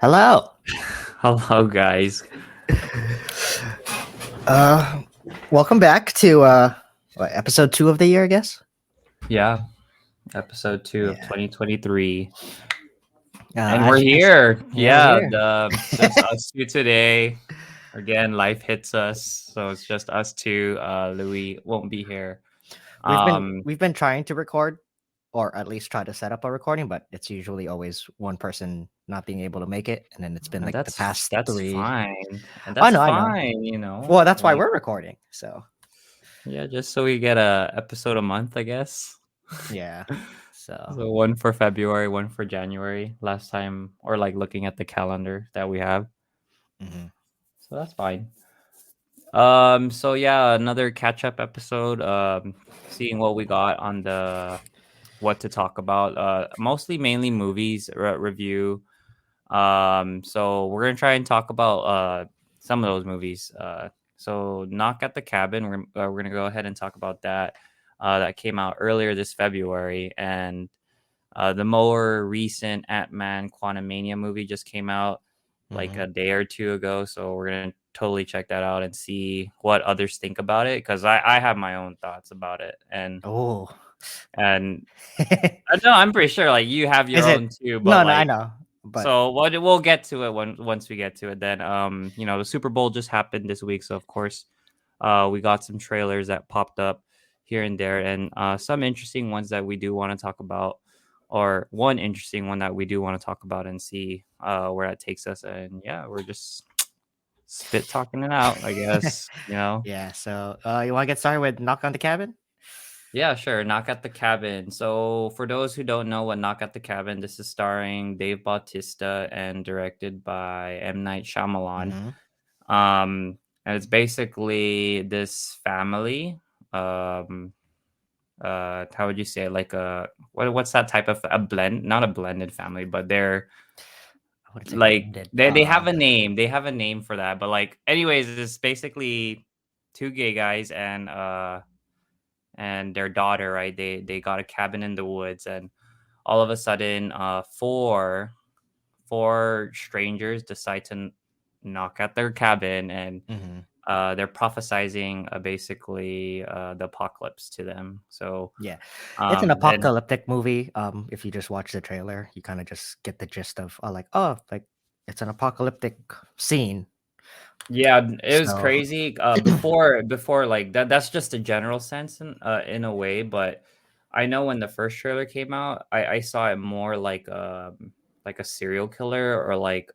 Hello. Hello, guys. Uh, Welcome back to episode 2 of the year, I guess. Yeah, episode 2 of Yeah. 2023. And we're As you can, here. yeah, we're Yeah, here. just us two today. Again, life hits us, so it's just us two. Louis won't be here. we've been Um, we've been trying to record, or at least try to set up a recording, but it's usually always one person not being able to make it, and then it's been and like the past that's three. fine. And I that's know, I know. fine, Well, that's why Like, we're recording. So yeah, just so we get a episode a month, I guess. yeah. So So one for February, one for January. Last time, or like looking at the calendar that we have. mhm. So that's fine. So yeah, another catch up episode. Seeing what we got on the what to talk about. Mostly mainly movies review. So we're gonna try and talk about some of those movies. So Knock at the Cabin. We're gonna go ahead and talk about that. That came out earlier this February, and the more recent Ant-Man Quantumania movie just came out like Mhm. a day or two ago. So we're gonna totally check that out and see what others think about it because I have my own thoughts about it Oh. and no, I'm pretty sure like you have Is your it? own too, but No, no, I like know. But so what we'll get to it once we get to it. Then the Super Bowl just happened this week, so of course we got some trailers that popped up here and there, and some interesting ones that we do want to talk about, or one interesting one that we do want to talk about and see where that takes us. And yeah, we're just spit talking it out, I guess. yeah, so you want to get started with Knock on the Cabin? Yeah, sure. Knock at the Cabin. So, for those who don't know what Knock at the Cabin, this is starring Dave Bautista and directed by M. Night Shyamalan. Mm-hmm. And it's basically this family. How would you say like what's that type of a blend? Not a blended family, but they're I wouldn't say like blended. they have a name. They have a name for that. But like, anyways, it's basically two gay guys and their daughter, right? They got a cabin in the woods, and all of a sudden, four strangers decide to knock at their cabin, and Mhm. they're prophesizing basically the apocalypse to them. So, Yeah, it's an and apocalyptic movie. If you just watch the trailer, you kind of just get the gist of, like it's an apocalyptic scene. yeah, it was So, crazy. Before like that's just a general sense in a way, but I know when the first trailer came out, I saw it more like a serial killer or like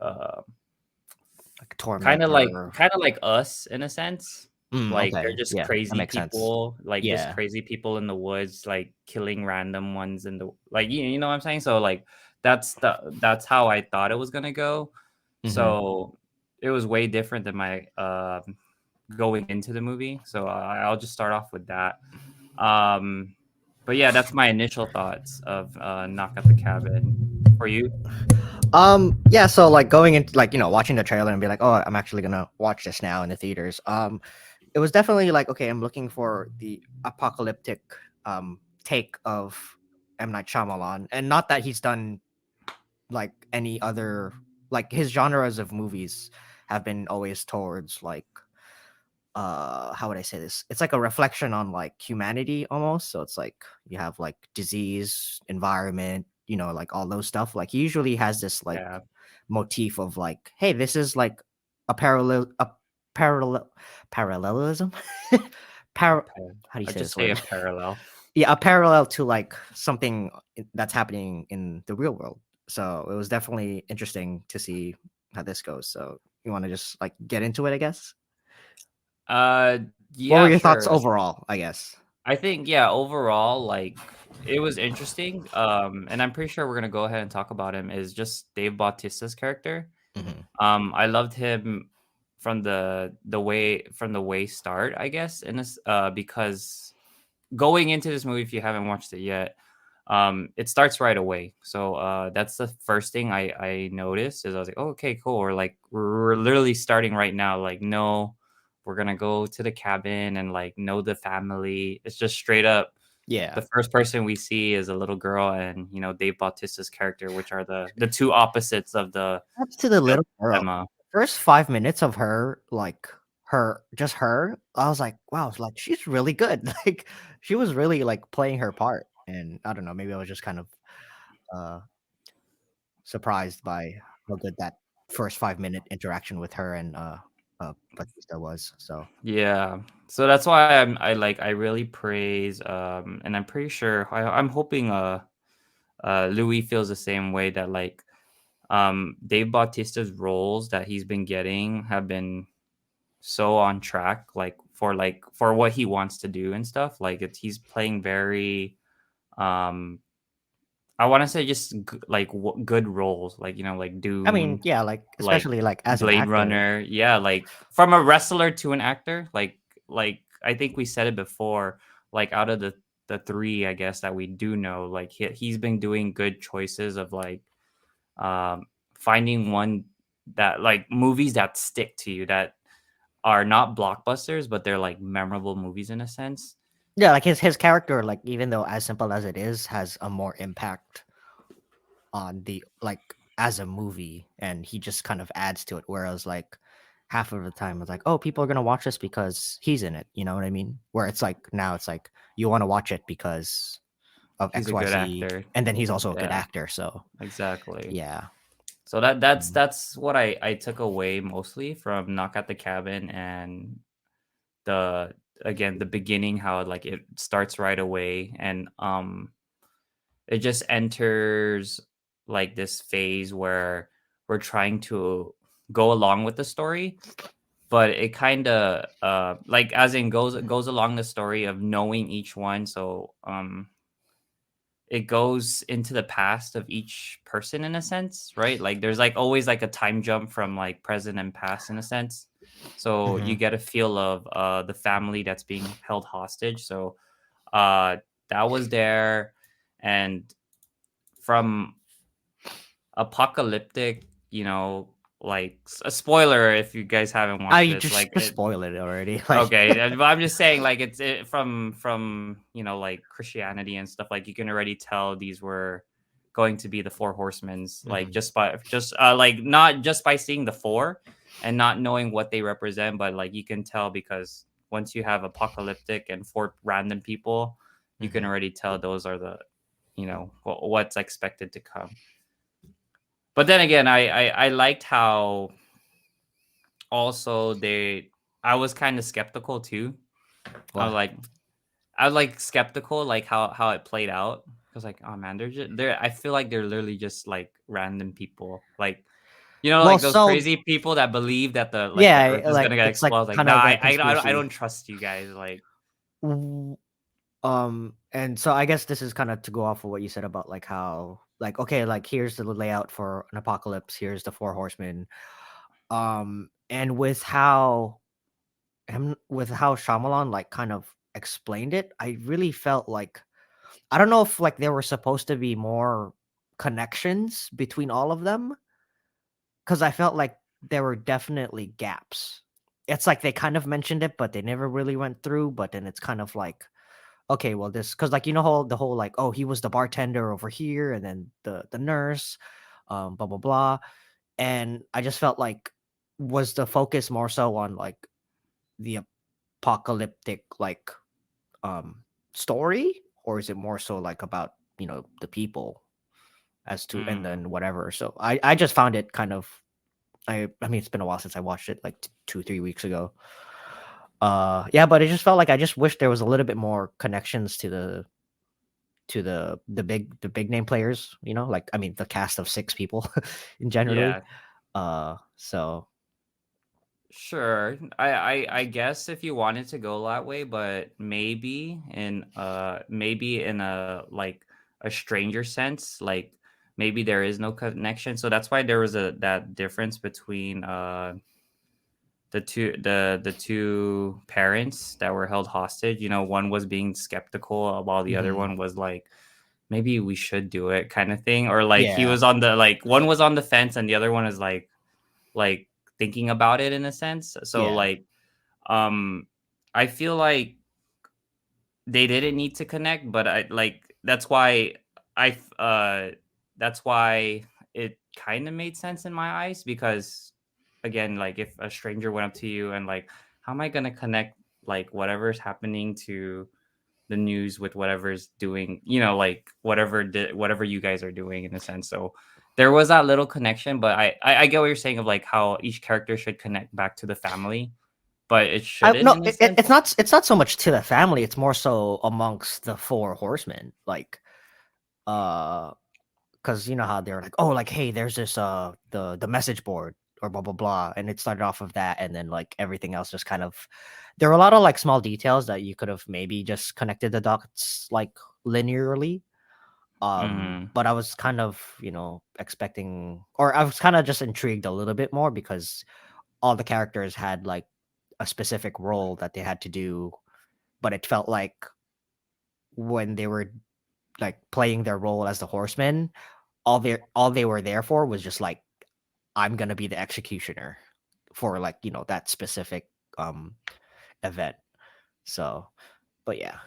like tormentor. kind of like us in a sense. Like they're Okay, just yeah, that makes sense. Yeah. crazy people in the woods, like killing random ones in the like you know what I'm saying? So like that's how I thought it was gonna go. Hmm. So it was way different than my going into the movie. So I'll just start off with that. Um but yeah, that's my initial thoughts of Knock at the Cabin. For you? Yeah. So, like, going into, like, watching the trailer and be like, oh, I'm actually gonna watch this now in the theaters. It was definitely like, okay, I'm looking for the apocalyptic take of M. Night Shyamalan, and not that he's done like any other, like, his genres of movies have been always towards, like, how would I say this? It's like a reflection on, like, humanity almost. So it's like you have like disease, environment, like all those stuff. Like, he usually has this like Yeah. motif of like, hey, this is like a parallel parallelism. Par- how do you I say just this say a word? parallel. Yeah, a parallel to like something that's happening in the real world. So it was definitely interesting to see how this goes. So you want to just like get into it, I guess? Uh, What were yeah, your thoughts sure. overall, I guess? I think yeah, overall, like it was interesting. And I'm pretty sure we're gonna go ahead and talk about him. Is just Dave Bautista's character. Mhm. I loved him from the way start, I guess, in this because going into this movie, if you haven't watched it yet, it starts right away. So that's the first thing I noticed is I was like, oh, okay, cool. Or like we're literally starting right now. Like, no, we're gonna go to the cabin and like know the family. It's just straight up. Yeah. The first person we see is a little girl, and Dave Bautista's character, which are the two opposites of That's to the the little girl. dilemma. First 5 minutes of her, like just her, I was like, wow, like she's really good. Like she was really like playing her part. And I don't know, maybe I was just kind of uh surprised by how good that first 5 minute interaction with her and Batista was. So Yeah. So that's why I really praise and I'm pretty sure I'm hoping Louis feels the same way, that like Dave Bautista's roles that he's been getting have been so on track, like for what he wants to do and stuff. Like he's playing very um I want to say just good roles, like like I mean, Dune, yeah, like like especially like as an Blade actor. Runner. Yeah, like from a wrestler to an actor, like I think we said it before, like out of the three, I guess, that we do know, like he's been doing good choices of like um finding one that, like, movies that stick to you, that are not blockbusters, but they're like memorable movies in a sense. Yeah, like his character, like even though as simple as it is, has a more impact on the like as a movie, and he just kind of adds to it. Whereas like half of the time it's like, oh, people are gonna watch this because he's in it. You know what I mean? Where it's like now it's like you want to watch it because of He's a good XYZ, actor. and then he's also a good Yeah, actor. So exactly. yeah. So that's Mhm. that's what I took away mostly from Knock at the Cabin, and the again the beginning, how like it starts right away, and it just enters like this phase where we're trying to go along with the story, but it kind of like, as in, goes along the story of knowing each one. So it goes into the past of each person in a sense, right? Like there's like always like a time jump from like present and past in a sense. So you Hmm. get a feel of the family that's being held hostage. So that was there. And from apocalyptic, like a spoiler if you guys haven't watched I this, like just spoiled it already. Like, okay, but I'm just saying, like from like Christianity and stuff. Like you can already tell these were going to be the four horsemen's, like mhm, just like not just by seeing the four and not knowing what they represent, but like you can tell, because once you have apocalyptic and four random people, you can mhm. already tell those are the what's expected to come. But then again, I liked how also I was kind of skeptical too. I was What? like, skeptical, like how it played out. I was like, oh man, they're I feel like they're literally just like random people, like Well, like those so crazy people that believe that the earth yeah, is like gonna get it's like exploded. Like, kind nah, of a I conspiracy. don't trust you guys. Like, And so I guess this is kind of to go off of what you said about like how like okay, like here's the layout for an apocalypse, here's the four horsemen. And with how Shyamalan like kind of explained it, I really felt like I don't know if like there were supposed to be more connections between all of them, because I felt like there were definitely gaps. It's like they kind of mentioned it, but they never really went through. But then it's kind of like okay, well, this because like the whole like oh he was the bartender over here, and then the nurse, blah blah blah, and I just felt like was the focus more so on like the apocalyptic like um story, or is it more so like about the people as to and mm, then whatever. So I just found it kind of I mean it's been a while since I watched it like 2 3 weeks ago. Yeah, but it just felt like I just wish there was a little bit more connections to the big name players, like I mean the cast of six people in generally. yeah, So sure. I guess if you wanted to go that way, but maybe in a like a stranger sense, like maybe there is no connection. So that's why there was that difference between the two parents that were held hostage. One was being skeptical, while the other mhm. one was like, maybe we should do it, kind of thing. Or like he Yeah, was on the like one was on the fence and the other one is like thinking about it in a sense. So yeah. like um I feel like they didn't need to connect, but I like I f- uh that's why it kind of made sense in my eyes because again, like if a stranger went up to you and like how am I going to connect like whatever's happening to the news with whatever's doing, like whatever you guys are doing in a sense. So there was that little connection, but I get what you're saying of like how each character should connect back to the family, but it I shouldn't no, in a sense. it's not so much to the family. It's more so amongst the four horsemen. Like, uh, because you know how they're like, oh, like, hey, there's this the message board or blah blah blah, and it started off of that, and then like everything else just kind of there were a lot of like small details that you could have maybe just connected the dots like linearly. Mhm. But I was kind of expecting, or I was kind of just intrigued a little bit more because all the characters had like a specific role that they had to do, but it felt like when they were like playing their role as the horsemen, all they were there for was just like I'm gonna be the executioner for like that specific um event. So, but yeah,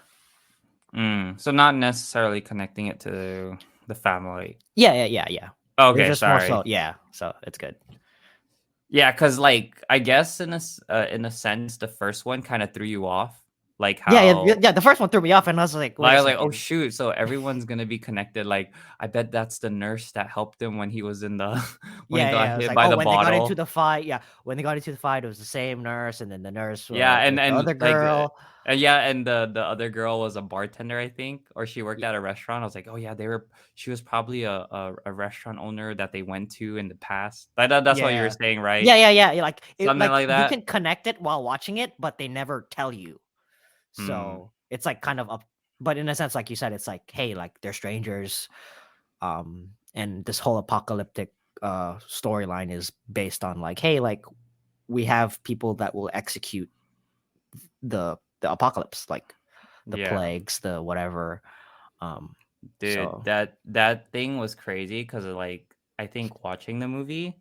So not necessarily connecting it to the family. yeah. They're Okay, just more so sorry. so it's good. Yeah, because like I guess in a sense, the first one kind of threw you off, like Yeah. how The first one threw me off, and I was like, wait like, a I was like, oh second. shoot, so everyone's gonna be connected. Like I bet that's the nurse that helped him when he was in the when he got Yeah. It was hit like, by oh, the when they got into bottle. the fight, yeah, when they got into the fight, it was the same nurse, and then the nurse Yeah, with the other like girl. yeah, and the other girl was a bartender, I think, or she worked at a restaurant. I was like, oh yeah, she was probably a restaurant owner that they went to in the past. That's what you were Yeah. saying, right? Like Something like you that. can connect it while watching it, but they never tell you. Hmm. So it's like kind of up, but in a sense, like you said, it's like, hey, like they're strangers. And this whole apocalyptic storyline is based on like, hey, like we have people that will execute the apocalypse, like the Yeah. plagues, the whatever. Um, Dude, so that thing was crazy because like I think watching the movie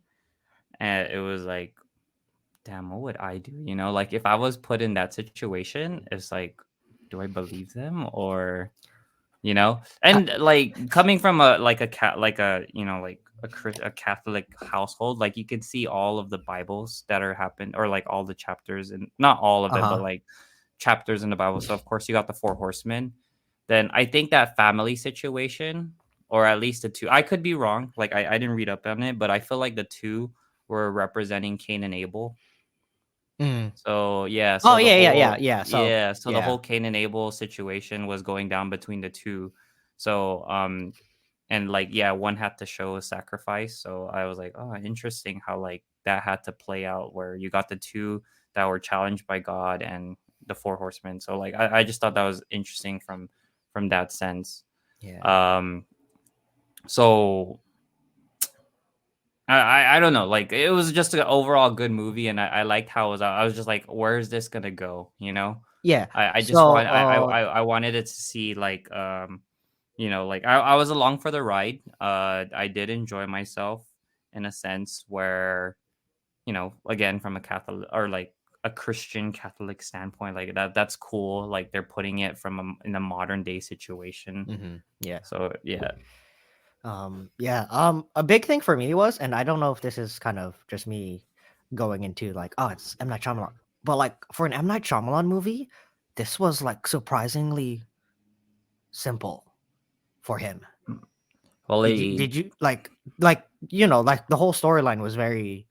and it was like, damn, what would I do? Like if I was put in that situation, it's like, do I believe them or I, and like coming from a like a cat like a like a Catholic household, like you can see all of the Bibles that are happened or like all the chapters and not all of it, but uh-huh. like chapters in the Bible. So of course you got the four horsemen. Then I think that family situation, or at least the two, I could be wrong. Like I didn't read up on it, but I feel like the two were representing Cain and Abel. Mm. So yeah, Oh yeah. So so the yeah, whole Cain and Abel situation was going down between the two. So and like yeah, one had to show a sacrifice. So I was like, oh, interesting how like that had to play out where you got the two that were challenged by God and the four horsemen. So like I just thought that was interesting from that sense. yeah, Um so I don't know. Like it was just an overall good movie, and I liked how it was. I was just like, where is this gonna go? yeah. I just So want I wanted it to see like like I was along for the ride. I did enjoy myself in a sense where again from a Catholic or like a Christian Catholic standpoint, like that's cool. Like they're putting it from in a modern day situation. yeah. So yeah. Yeah. A big thing for me was, and I don't know if this is kind of just me going into like, oh, it's M Night Shyamalan, but like for an M Night Shyamalan movie, this was like surprisingly simple for him. Well, Did you like like the whole storyline was very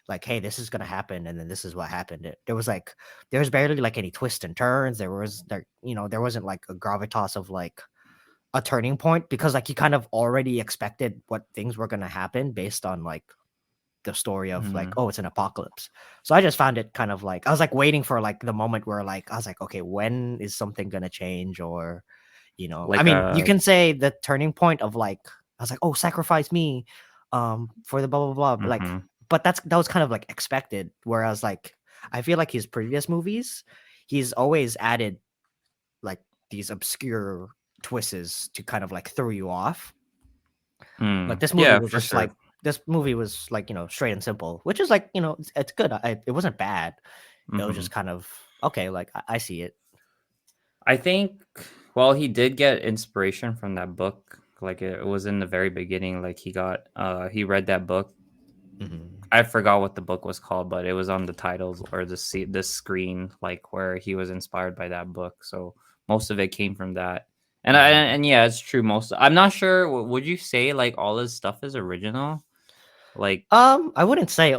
like, hey, this is gonna happen, and then this is what happened. There was like there was barely like any twists and turns. There wasn't like a gravitas of like a turning point because like you kind of already expected what things were gonna happen based on like the story of like, mhm, oh, it's an apocalypse. So I just found it kind of like I was like waiting for like the moment where like I was like, okay, when is something gonna change? Or I like mean, you a can say the turning point of like I was like, oh, sacrifice me for the blah blah blah. But like, mhm. but that was kind of like expected. Whereas like I feel like his previous movies, he's always added like these obscure twists to kind of like throw you off. But this movie Yeah, was for just sure. like straight and simple, which is like it's good. It wasn't bad. It was Mhm. just kind of okay. Like I see it. I think, well, he did get inspiration from that book. Like it was in the very beginning. Like he read that book. Hmm. I forgot what the book was called, but it was on the titles or the screen, like where he was inspired by that book. So most of it came from that. Hmm. And yeah, it's true. I'm not sure. Would you say like all his stuff is original? Like I wouldn't say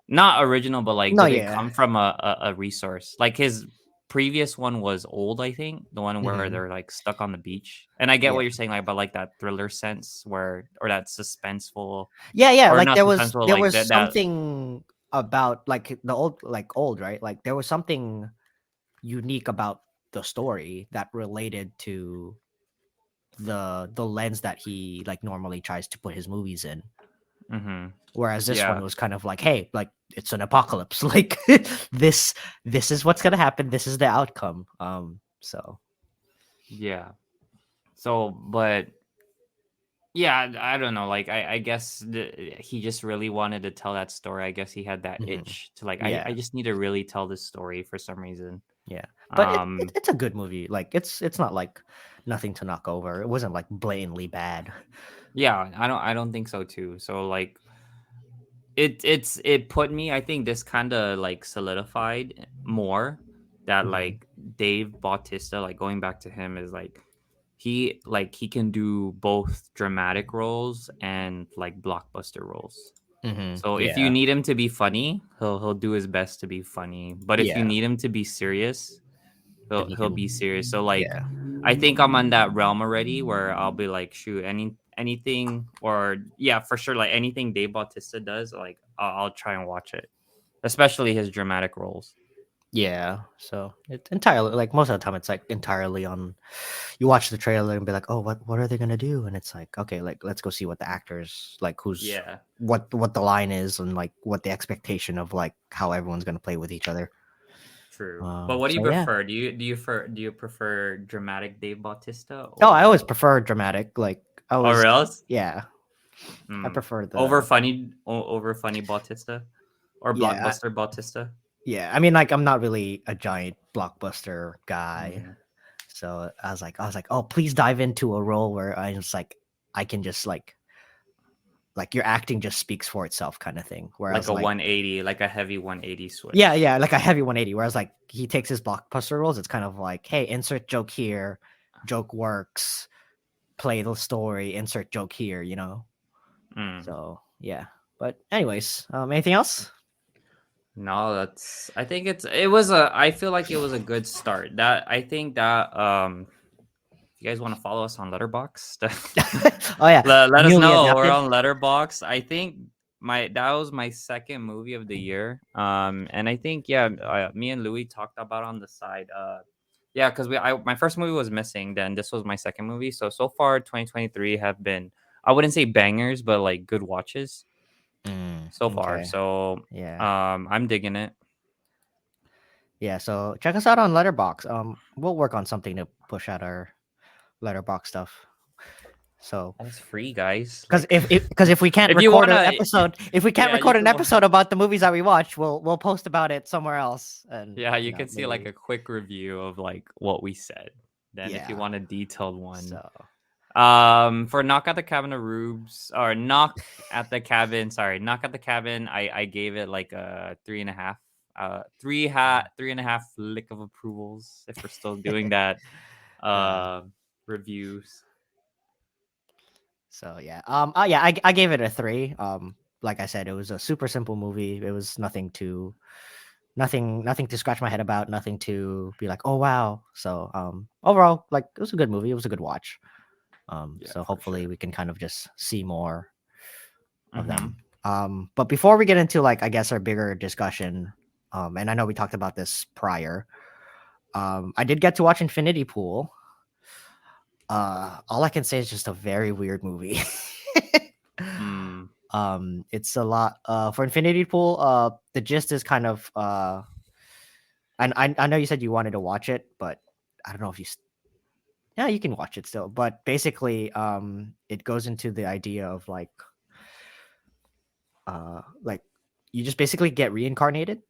not original, but like no. did it Yeah. come from a resource? Like his previous one was old, I think, the one where Hmm. they're like stuck on the beach. And I get what Yeah. you're saying, like about like that thriller sense where or that suspenseful Yeah. Yeah. or Like not suspenseful, there like was that. something about like the old right. Like there was something unique about the story that related to the lens that he like normally tries to put his movies in. Mhm. Whereas this one Yeah. was kind of like, hey, like it's an apocalypse. Like this this is what's gonna happen. This is the outcome. So Yeah. So, but yeah, I don't know. Like, I guess he just really wanted to tell that story. I guess he had that mhm. itch to like, I Yeah, just need to really tell this story for some reason. yeah. But Um, it's a good movie. Like it's not like nothing to knock over. It wasn't like blatantly bad. yeah, I don't think so too. So like, it put me. I think this kind of like solidified more that Hmm. like Dave Bautista, like going back to him, is like he can do both dramatic roles and like blockbuster roles. Hmm. So if you Yeah, need him to be funny, he'll do his best to be funny. But if you yeah. need him to be serious, Then he he'll be can. serious. So like Yeah, I think I'm on that realm already where I'll be like, shoot, anything or yeah, for sure, like anything Dave Bautista does, like I'll try and watch it, especially his dramatic roles. yeah. So it's entirely like most of the time it's like entirely on. You watch the trailer and be like, oh, what are they gonna do? And it's like, okay, like let's go see what the actors like, who's Yeah, what the line is, and like what the expectation of like how everyone's gonna play with each other. true. But what do you So yeah. prefer? Do you prefer dramatic Dave Bautista Oh, I always or prefer dramatic. Like I or was, else yeah, I mm, prefer the over funny Bautista or yeah, blockbuster Bautista? yeah. I mean, like I'm not really a giant blockbuster guy, Mm, so I was like, oh, please dive into a role where I just like I can just like your acting just speaks for itself kind of thing. like Whereas a like 180, like a heavy 180 yeah, switch. yeah, like a heavy 180. Whereas like he takes his blockbuster roles, it's kind of like, hey, insert joke here, joke works, play the story, insert joke here, you know. Mm. So yeah. But anyways, anything else? No, that's I think it was a I feel like it was a good start. That I think that if you guys want to follow us on Letterbox, Oh yeah, let us newly know. We're adapted. on Letterbox. I think my that was my second movie of the year. And I think yeah, me and Louis talked about on the side. Yeah, because my first movie was missing. Then this was my second movie. So far, 2023 have been I wouldn't say bangers, but like good watches so far. Okay. So Yeah. I'm digging it. Yeah. So check us out on Letterbox. We'll work on something to push out our Letterbox stuff. So And it's free, guys. because Like, if we can't if you record an wanna, episode, if we can't yeah, you record an can. episode about the movies that we watch, we'll post about it somewhere else, and Yeah, you you know can see like maybe a quick review of like what we said. Then, if you yeah. want a detailed one, So for knock at the cabin of rubes or knock at the cabin, sorry, knock at the cabin. I gave it like a 3.5. Three and a half lick of approvals. If we're still doing that, uh, uh, reviews. so yeah. Yeah, I gave it a 3. Like I said, it was a super simple movie. It was nothing to scratch my head about, nothing to be like, oh wow. So overall, like it was a good movie. It was a good watch. Yeah, So for hopefully sure. we can kind of just see more of Mm-hmm. them. But before we get into like I guess our bigger discussion, and I know we talked about this prior. I did get to watch Infinity Pool. All I can say is just a very weird movie. Mm, It's a lot for Infinity Pool. The gist is kind of and I know you said you wanted to watch it, but I don't know if yeah, you can watch it still. But basically, it goes into the idea of like you just basically get reincarnated.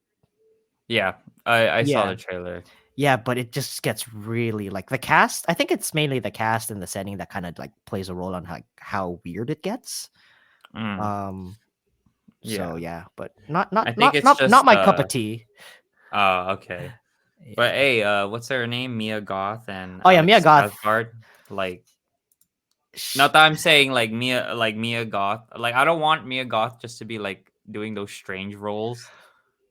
yeah, I saw Yeah, the trailer. Yeah, but it just gets really like the cast. I think it's mainly the cast and the setting that kind of like plays a role on how weird it gets. Mm, Um, so yeah, yeah, but not not I think not it's not not just my cup of tea. okay. But Yeah. hey, what's her name? Mia Goth and Oh yeah, Mia Alex Goth. Skarsgård. Like, sh- not that I'm saying like Mia Goth. Like, I don't want Mia Goth just to be like doing those strange roles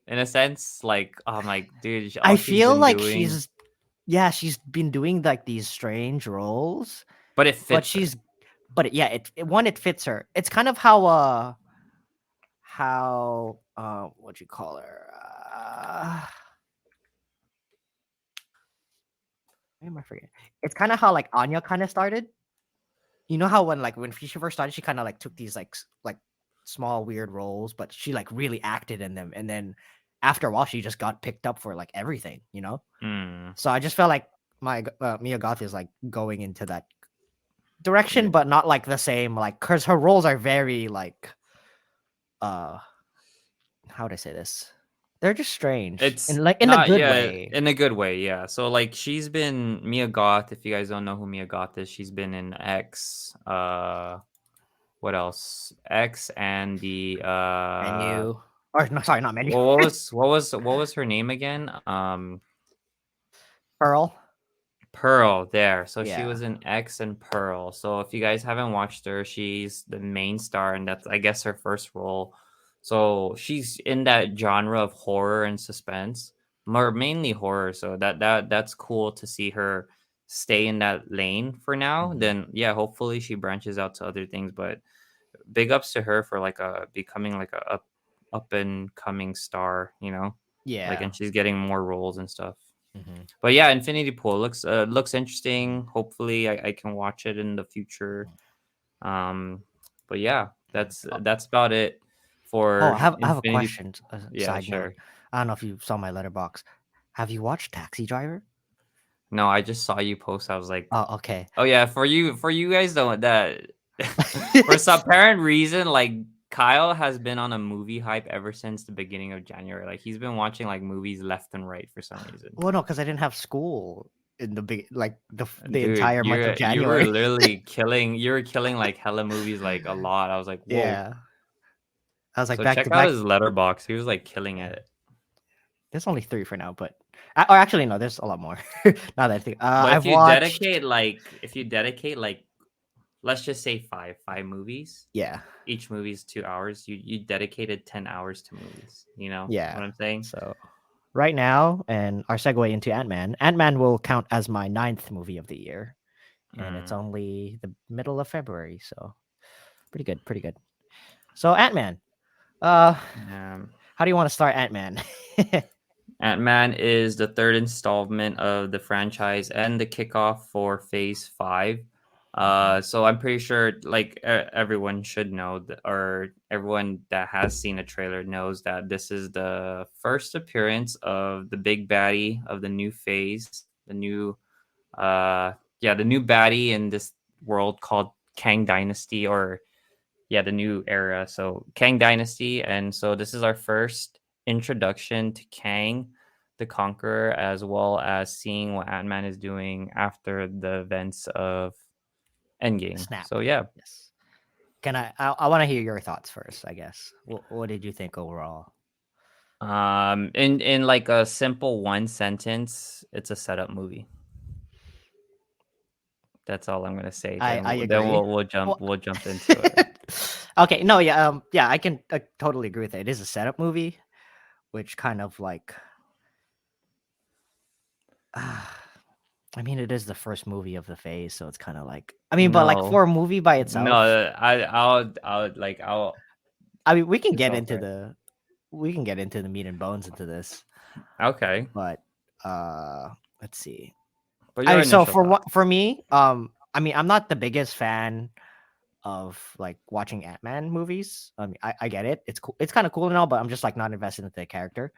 in a sense. Like, I'm like, dude, I all she's feel been like doing, she's been doing like these strange roles, but it but fits her. she's but yeah, one it fits her. It's kind of how what you call her? Why am I forgetting? It's kind of how like Anya kind of started. You know how when she first started, she kind of like took these like small weird roles, but she like really acted in them, and then after a while, she just got picked up for like everything, you know. Mm, So I just felt like Mia Goth is like going into that direction, yeah. but not like the same like because her roles are very like uh how would I say this? They're just strange It's in like in a not, good yeah, way. in a good way, yeah. So like she's been Mia Goth, if you guys don't know who Mia Goth is, she's been in X, what else? X and the Menu or no, sorry, not menu. what was her name again? Pearl. Pearl there. So she Yeah. was in X and Pearl. So if you guys haven't watched her, she's the main star, and that's, I guess, her first role. So she's in that genre of horror and suspense, more mainly horror. So that's cool to see her stay in that lane for now. Mhm. Then yeah, hopefully she branches out to other things. But big ups to her for like becoming like a up and coming star. Like, Yeah. and she's getting more roles and stuff. Mhm. But yeah, Infinity Pool looks interesting. Hopefully, I can watch it in the future. Um, but yeah, Mhm. that's about it Oh, for I have a Infinity. question. A Yeah, side note. sure. I don't know if you saw my letterbox. Have you watched Taxi Driver? No, I just saw you post. I was like, Oh, okay. oh yeah, for you guys though, that for some apparent reason, like, Kyle has been on a movie hype ever since the beginning of January. Like, he's been watching like movies left and right for some reason. Well, no, because I didn't have school in the big like the Dude, entire month of you were January. literally killing. You were killing like hella movies, like a lot. I was like, whoa. Yeah, I was like So back check to out back. his letterbox. He was like killing Yeah, it. there's only 3 for now, but or actually no, there's a lot more. Now that I think, But I've watched. if you dedicate like, let's just say five movies. Yeah, Each movie is 2 hours. You dedicated 10 hours to movies. You know yeah. what I'm saying? So right now, and our segue into Ant Man. Ant Man will count as my ninth movie of the year, and it's Mm. only the middle of February, so pretty good, pretty good. So Ant Man, uh, Um, how do you want to start Ant Man? Ant-Man is the third installment of the franchise and the kickoff for Phase 5. So I'm pretty sure, like, everyone should know, or everyone that has seen a trailer knows that this is the first appearance of the big baddie of the new phase, the new baddie in this world called Kang Dynasty, or yeah, the new era. So Kang Dynasty, and so this is our first introduction to Kang the Conqueror, as well as seeing what Ant Man is doing after the events of Endgame. Snap. So yeah, Yes. Can I want to hear your thoughts first, I guess. What did you think overall? in like a simple one sentence, it's a setup movie. That's all I'm gonna say. Then I then agree. we'll Well, we'll jump into it. okay, no, yeah, yeah, I can totally agree with it. It is a setup movie, which kind of like, I mean, it is the first movie of the phase, so it's kind of like, I mean, but like for No, a movie by no, itself, I'll I mean, we can just get go into for it. the meat and bones into this, Okay, but let's see. but I your mean, so initial for thought. what for me, I mean, I'm not the biggest fan of like watching Ant Man movies. I mean, I get it. It's cool. It's kind of cool and all, but I'm just like not invested into the character.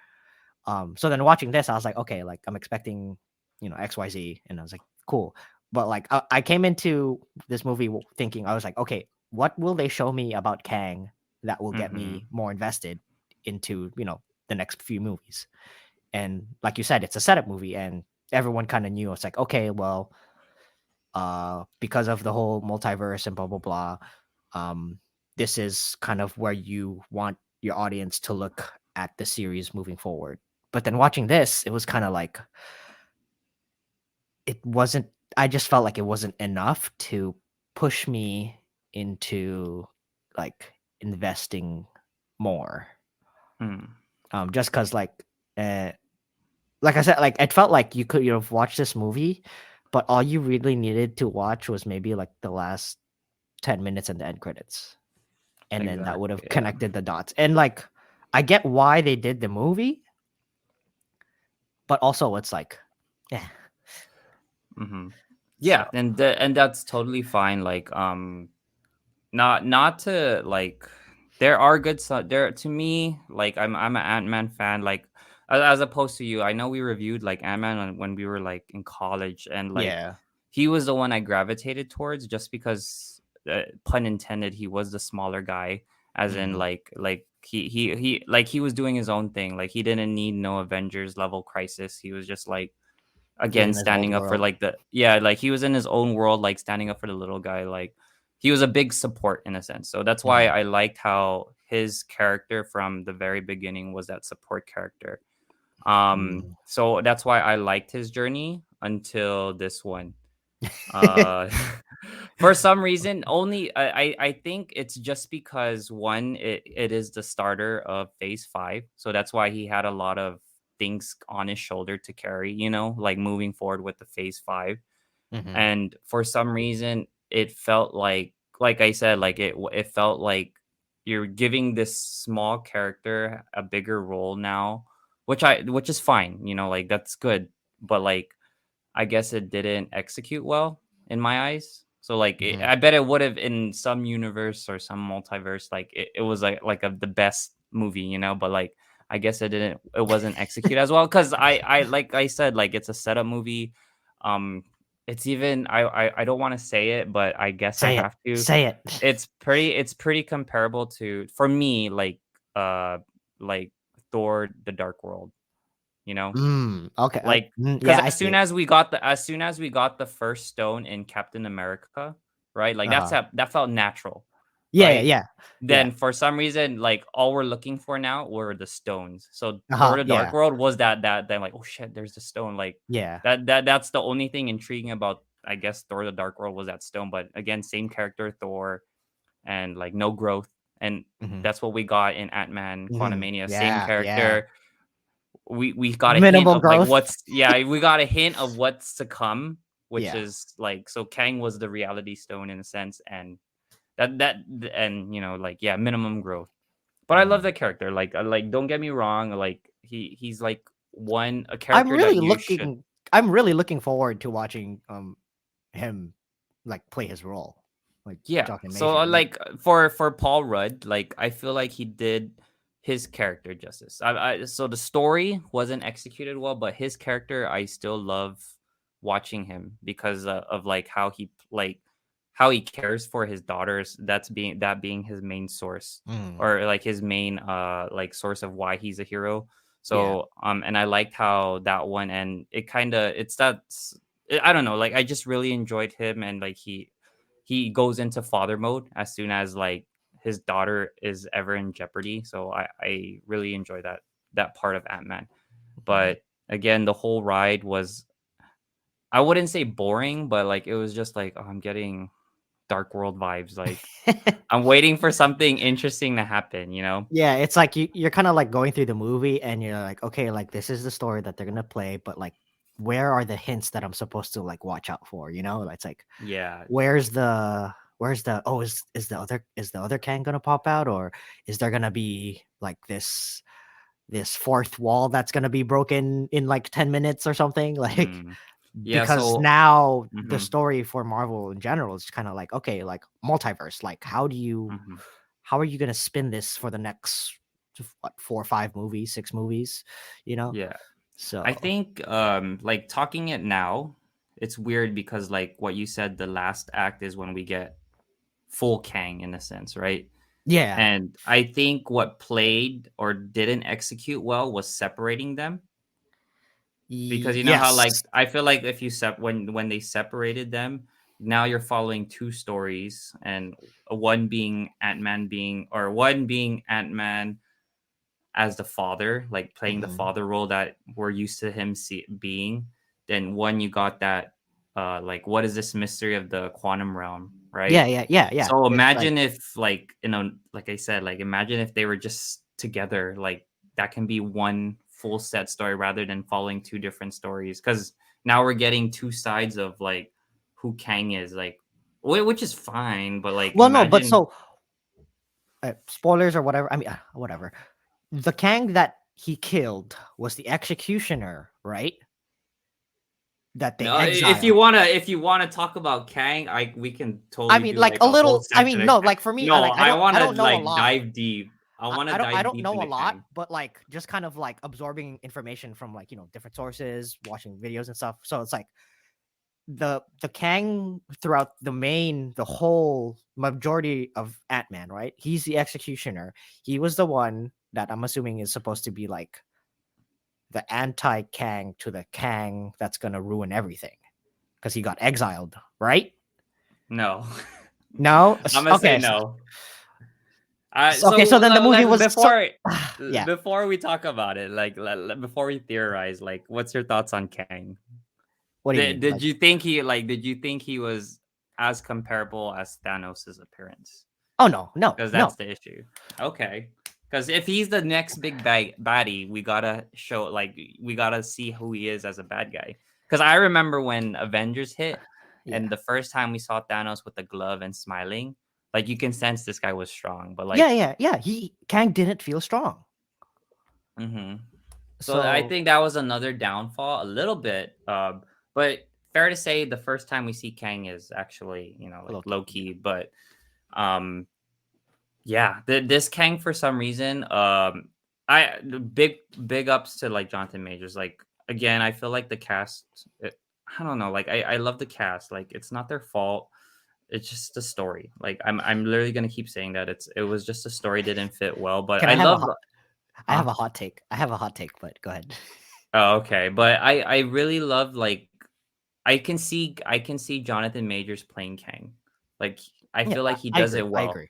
So then watching this, I was like, okay, like I'm expecting, XYZ, and I was like, cool. But like I came into this movie thinking, I was like, okay, what will they show me about Kang that will get Mm-hmm. me more invested into, the next few movies? And like you said, it's a setup movie, and everyone kind of knew it's like, okay, well, because of the whole multiverse and blah blah blah, um, this is kind of where you want your audience to look at the series moving forward. But then watching this, it was kind of like it wasn't. I just felt like it wasn't enough to push me into like investing more. Mm, Just because uh, like I said, like it felt like you could have watched this movie, but all you really needed to watch was maybe like the last 10 minutes and the end credits, and then that would have exactly. Yeah. connected the dots. And like, I get why they did the movie, but also it's like, yeah. Hmm. So Yeah, and that's totally fine. Like, not to like, there are good there to me. Like, I'm an Ant-Man fan. Like, as opposed to you, I know we reviewed like Ant-Man when we were like in college, and like yeah. he was the one I gravitated towards just because, pun intended, he was the smaller guy. As in, Hmm. like he like he was doing his own thing. Like he didn't need no Avengers level crisis. He was just like, again, In his own standing up for world. like the, yeah, like he was in his own world, like standing up for the little guy. Like he was a big support in a sense. So that's why Hmm. I liked how his character from the very beginning was that support character. Hmm. So that's why I liked his journey until this one. uh for some reason, only I think it's just because, one, it is the starter of phase 5, so that's why he had a lot of things on his shoulder to carry, like moving forward with the phase 5. Hmm. And for some reason, it felt like I said, like it felt like you're giving this small character a bigger role now, which is fine, like that's good. But like, I guess it didn't execute well in my eyes. So like, Hmm. I bet it would have in some universe or some multiverse. Like it was like the best movie, But like, I guess it wasn't executed as well, because I like I said, like it's a setup movie. Um, it's even, I don't want to say it, but I guess I Say it. have to. Say it. It's pretty comparable to, for me, uh like Thor: The Dark World, you know Okay. like, because Yeah, I see it. as soon as we got the first stone in Captain America, right? Like Uh-huh. that felt natural, Yeah, yeah, right? yeah. Yeah. Then for some reason, like all we're looking for now were the stones. So Thor: Uh-huh. The Dark Yeah. World was that then, like, oh shit, there's the stone. Like Yeah. that's the only thing intriguing about, I guess, Thor: The Dark World was that stone. But again, same character, Thor, and like no growth. And Hmm. that's what we got in Ant-Man Hmm. Quantumania. Same Yeah, yeah. character. We got a hint Minimal of like growth. what's yeah, we got a hint of what's to come, which Yeah. is like, so Kang was the reality stone in a sense, and that and like, yeah, minimum growth. But I love Mhm. the character. Like, don't get me wrong, like he's like a I'm character that really you should. looking I'm really looking forward to watching him like play his role. Like Yeah. Jonathan So, Major. like, for Paul Rudd, like I feel like he did his character justice. So the story wasn't executed well, but his character, I still love watching him because, of like how he cares for his daughters. That being his main source, Mm, or like his main like source of why he's a hero. yeah. So and I liked how that one, and it kind of it's that I don't know, like I just really enjoyed him, and like he goes into father mode as soon as like his daughter is ever in jeopardy. So I really enjoy that part of Ant-Man. Mhm. But again, the whole ride was, I wouldn't say boring, but like it was just like, oh, I'm getting Dark World vibes. Like I'm waiting for something interesting to happen. Yeah, it's like you're kind of like going through the movie and you're like, okay, like this is the story that they're gonna play, but like, where are the hints that I'm supposed to like watch out for? It's like, Yeah. where's the oh, is the other Kang gonna pop out, or is there gonna be like this fourth wall that's gonna be broken in like 10 minutes or something? Like, Mm. Yeah. because So. now the Mhm, story for Marvel in general is kind of like, okay, like multiverse, like mhm. how are you gonna spin this for the next what, 4 or 5 movies, 6 movies, you know? Yeah. I So think, like talking it now, it's weird because like what you said, the last act is when we get full Kang in a sense, right? yeah. And I think what played or didn't execute well was separating them. because you know how like Yes. I feel like if you when they separated them, now you're following two stories, and one being Ant-Man being or one being Ant-Man as the father, like playing the Mhm. father role that we're used to him being. Then one you got that like what is this mystery of the quantum realm, Yeah, right? yeah, yeah, yeah. So It's like imagine if like like I said, like imagine if they were just together, like that can be one full set story rather than following two different stories, because now we're getting two sides of like who Kang is, like which is fine, but like well, no, but imagine. so spoilers or whatever. I mean, whatever. The Kang that he killed was the executioner, right? That they No, exiled. if you wanna talk about Kang, we can I totally mean, do like like a a whole little. I section mean, of no, Kang. like for me, No, I I don't wanna know a like lot. dive deep. I wanna I dive don't deep know a into lot, Kang. but like just kind of like absorbing information from like different sources, watching videos and stuff. So it's like the Kang throughout the whole majority of Ant-Man, right? He's the executioner. He was the one that I'm assuming is supposed to be like the anti-Kang to the Kang that's gonna ruin everything because he got exiled, right? No. No. Imma say Okay. no. Okay. So So then the movie let's was so. Yeah. before we talk about it, like before we theorize, like what's your thoughts on Kang? What do you mean? Like, Did you think he was as comparable as Thanos' appearance? oh no, no, Because no. that's the issue. Okay. Because if he's the next big baddie, we gotta show like we gotta see who he is as a bad guy. Because I remember when Avengers hit, Yeah. and the first time we saw Thanos with the glove and smiling, like you can sense this guy was strong. But Yeah, like, yeah, yeah. He Kang didn't feel strong. hmm so I So think that was another downfall, a little bit. But fair to say, the first time we see Kang is actually like low key. low Yeah. key, but um yeah, this Kang for some reason, big ups to like Jonathan Majors. Like again, I feel like the cast, I don't know, like I love the cast. Like it's not their fault. It's just the story. Like I'm literally gonna keep saying that it was just the story didn't fit well. But Can I I have a love, hot? I huh? have a hot take. I have a hot take, but go ahead. Oh, okay, but I really love like I can see Jonathan Majors playing Kang. Like I Yeah, feel like he I does agree. it I well. agree.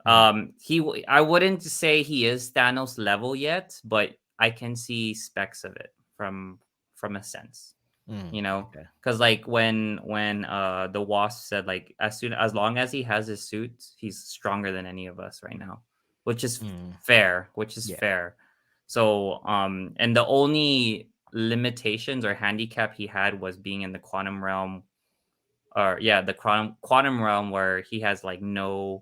Mhm. I wouldn't say he is Thanos level yet, but I can see specks of it from a sense, Okay. because like when the Wasp said like as long as he has his suit, he's stronger than any of us right now, which is Mm, fair, which is yeah. fair. So and the only limitations or handicap he had was being in the quantum realm, or yeah, the quantum realm where he has like nothing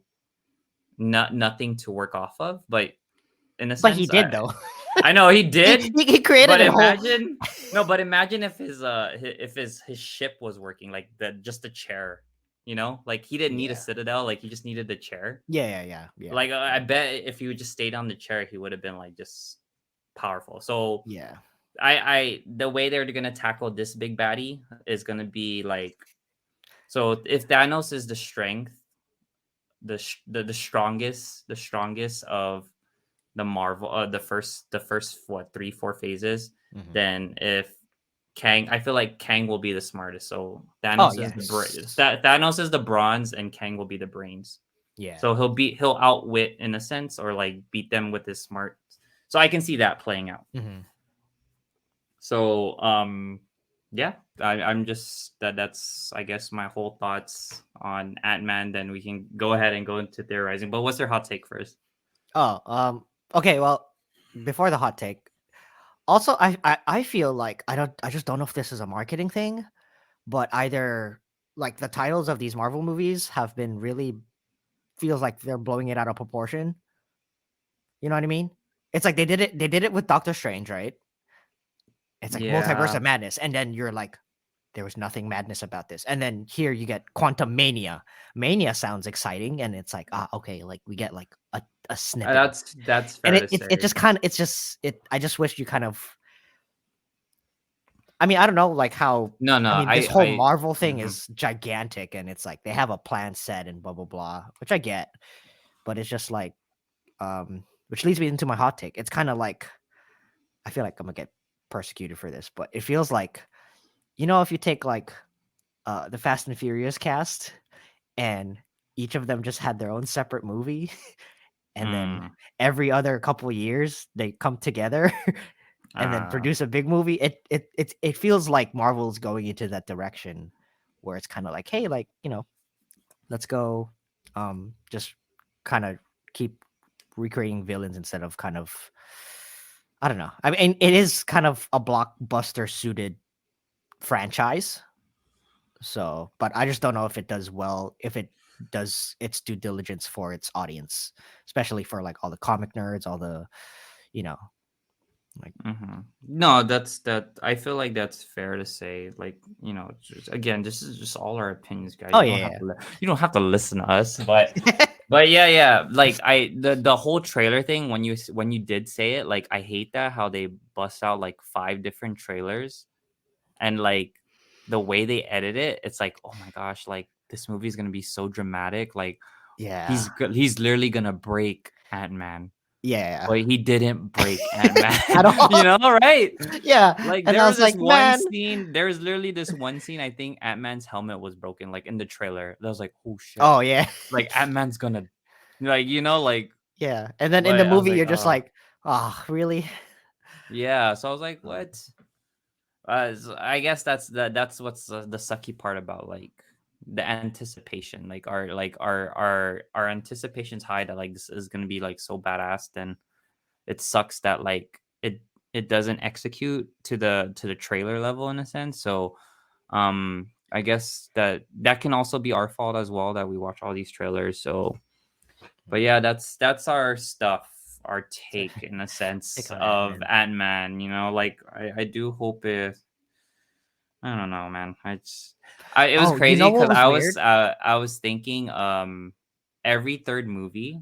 to work off of. But in a But he sense, did though. I know he he, did. he created But a whole. imagine no, but imagine if his ship was working, like just the chair, like he didn't need a Yeah. citadel, like he just needed the chair. Yeah. Yeah. Yeah. Yeah. Like I bet if he would just stayed on the chair, he would have been like just powerful. So Yeah. I the way they're gonna tackle this big baddie is gonna be like, so if Thanos is the strength, the strongest of the Marvel, the first what 3-4 phases, Hmm. then if Kang, I feel like Kang will be the smartest. So Oh Thanos is yes. Thanos is the bronze and Kang will be the brains. Yeah. So he'll outwit in a sense, or like beat them with his smart. So I can see that playing out. Hmm. So yeah, I'm just that's I guess my whole thoughts on Ant-Man. Then we can go ahead and go into theorizing. But what's your hot take first? Oh. Okay. Well, before the hot take, also I feel like I just don't know if this is a marketing thing, but either like the titles of these Marvel movies have been really feels like they're blowing it out of proportion. You know what I mean? It's like they did it with Doctor Strange, right? It's like Multiverse Yeah, of Madness, and then you're like, there was nothing madness about this. And then here you get Quantumania. Mania sounds exciting, and it's like, okay, like we get like a snippet of, that's and fair it to it, it say. just kind of it's just it. I just wish you kind of. I mean, I don't know, like how. No, no, I mean, this whole Marvel thing mhm. is gigantic, and it's like they have a plan set and blah blah blah, which I get, but it's just like, which leads me into my hot take. It's kind of like I feel like I'm gonna get persecuted for this, but it feels like, you know, if you take like the Fast and Furious cast and each of them just had their own separate movie, and then Mm. every other couple years they come together and then Uh, produce a big movie. It feels like Marvel's going into that direction where it's kind of like, hey, like, you know, let's go, just kind of keep recreating villains instead of kind of, I don't know. I mean, it is kind of a blockbuster suited franchise. So, but I just don't know if it does well, if it does its due diligence for its audience, especially for like all the comic nerds, all the, you know, like, No, that's that. I feel like that's fair to say. Like, you know, just, again, this is just all our opinions, guys. oh You don't have yeah, to. You don't have to listen to us, but yeah. but yeah. Like the whole trailer thing when you did say it, like I hate that how they bust out like 5 different trailers and like the way they edit it. It's like, oh my gosh, like this movie is gonna be so dramatic. Like Yeah. he's literally gonna break Ant-Man. Yeah. But he didn't break Ant-Man, At all. you know, right? Yeah. Like And there I was was this like, one man. scene. There was literally this one scene. I think Ant-Man's helmet was broken, like in the trailer. That was like, oh shit! Oh yeah. Like Ant-Man's gonna, like you know, like. Yeah. And then in the But I was movie like, you're just like, oh, really? yeah. So I was like, what? I guess that's what's the sucky part about like the anticipation. Like our anticipation's high that like this is gonna be like so badass. Then it sucks that like it doesn't execute to the trailer level in a sense. So I guess that can also be our fault as well that we watch all these trailers. So but yeah, that's our stuff, our take in a Take sense on of Ant-Man. Ant-Man. You know, like I do hope it. I don't know, man. It was Oh, you know crazy what because was weird? I was thinking every third movie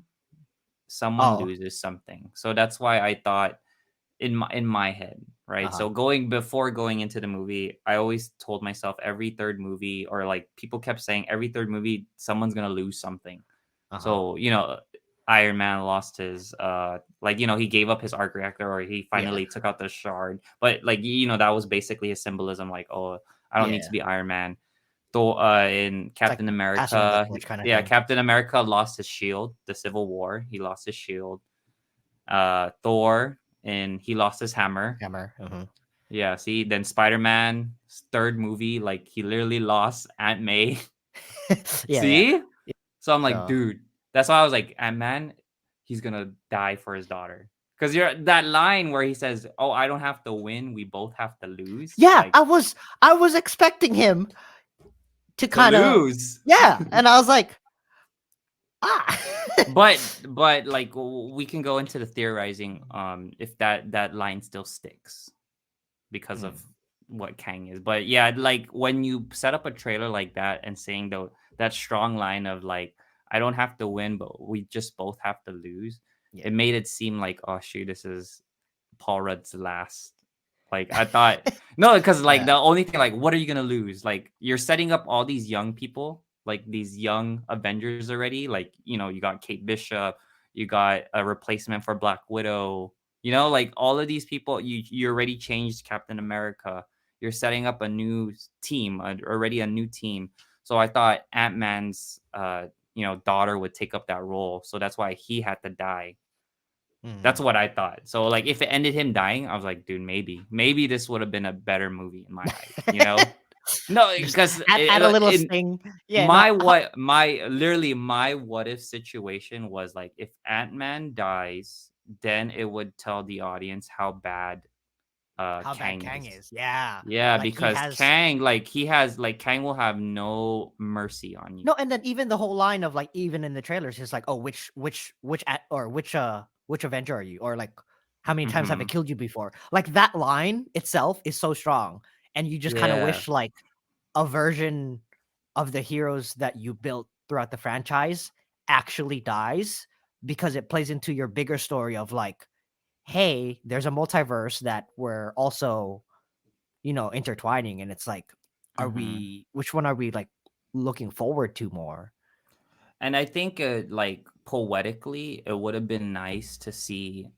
someone Oh, loses something. So that's why I thought in my head, right? uh-huh. So before going into the movie, I always told myself every third movie, or like people kept saying every third movie someone's gonna lose something. Uh-huh. So you know, Iron Man lost his like you know he gave up his arc reactor, or he Yeah. finally took out the shard. But like you know that was basically a symbolism, like oh I don't need to Yeah. be Iron Man. Thor in It's like Captain passing of the America, torch kind of yeah, thing. Captain America lost his shield. The Civil War, he lost his shield. Thor and he lost his hammer. Hammer. Uh-huh. Yeah, see, then Spider-Man third movie, like he literally lost Aunt May. Yeah, yeah. See? So I'm like, So, dude, that's why I was like, Ant Man, he's gonna die for his daughter. Because you're that line where he says, "Oh, I don't have to win, we both have to lose." yeah, Like I was expecting him to to kind of, lose. yeah, and I was like, ah. But like we can go into the theorizing if that line still sticks because of Mm, what Kang is. But yeah, like when you set up a trailer like that and saying that strong line of like I don't have to win, but we just both have to lose, yeah. it made it seem like oh shoot, this is Paul Rudd's last. Like I thought no, because like Yeah. the only thing like what are you gonna lose? Like you're setting up all these young people, like these young Avengers already. Like you know, you got Kate Bishop, you got a replacement for Black Widow. You know, like all of these people, you already changed Captain America. You're setting up a new team, already a new team. So I thought Ant Man's you know daughter would take up that role. So that's why he had to die. That's Mm. what I thought. So like if it ended him dying, I was like, dude, maybe this would have been a better movie in my eyes, you know? No, Just because add a little in sting. Yeah, no. my literally my what if situation was like if Ant-Man dies, then it would tell the audience how bad How bad Kang Kang is. is. Yeah. Yeah, Like he because has Kang like he has like Kang will have no mercy on you. no, and then even the whole line of like even in the trailers, it's like, oh, which Avenger are you? Or like how many times have I Mhm. killed you before? Like that line itself is so strong. And you just kind of Yeah. wish like a version of the heroes that you built throughout the franchise actually dies because it plays into your bigger story of like, hey, there's a multiverse that we're also, you know, intertwining. And it's like, Mhm. which one are we like looking forward to more? And I think like poetically, it would have been nice to see.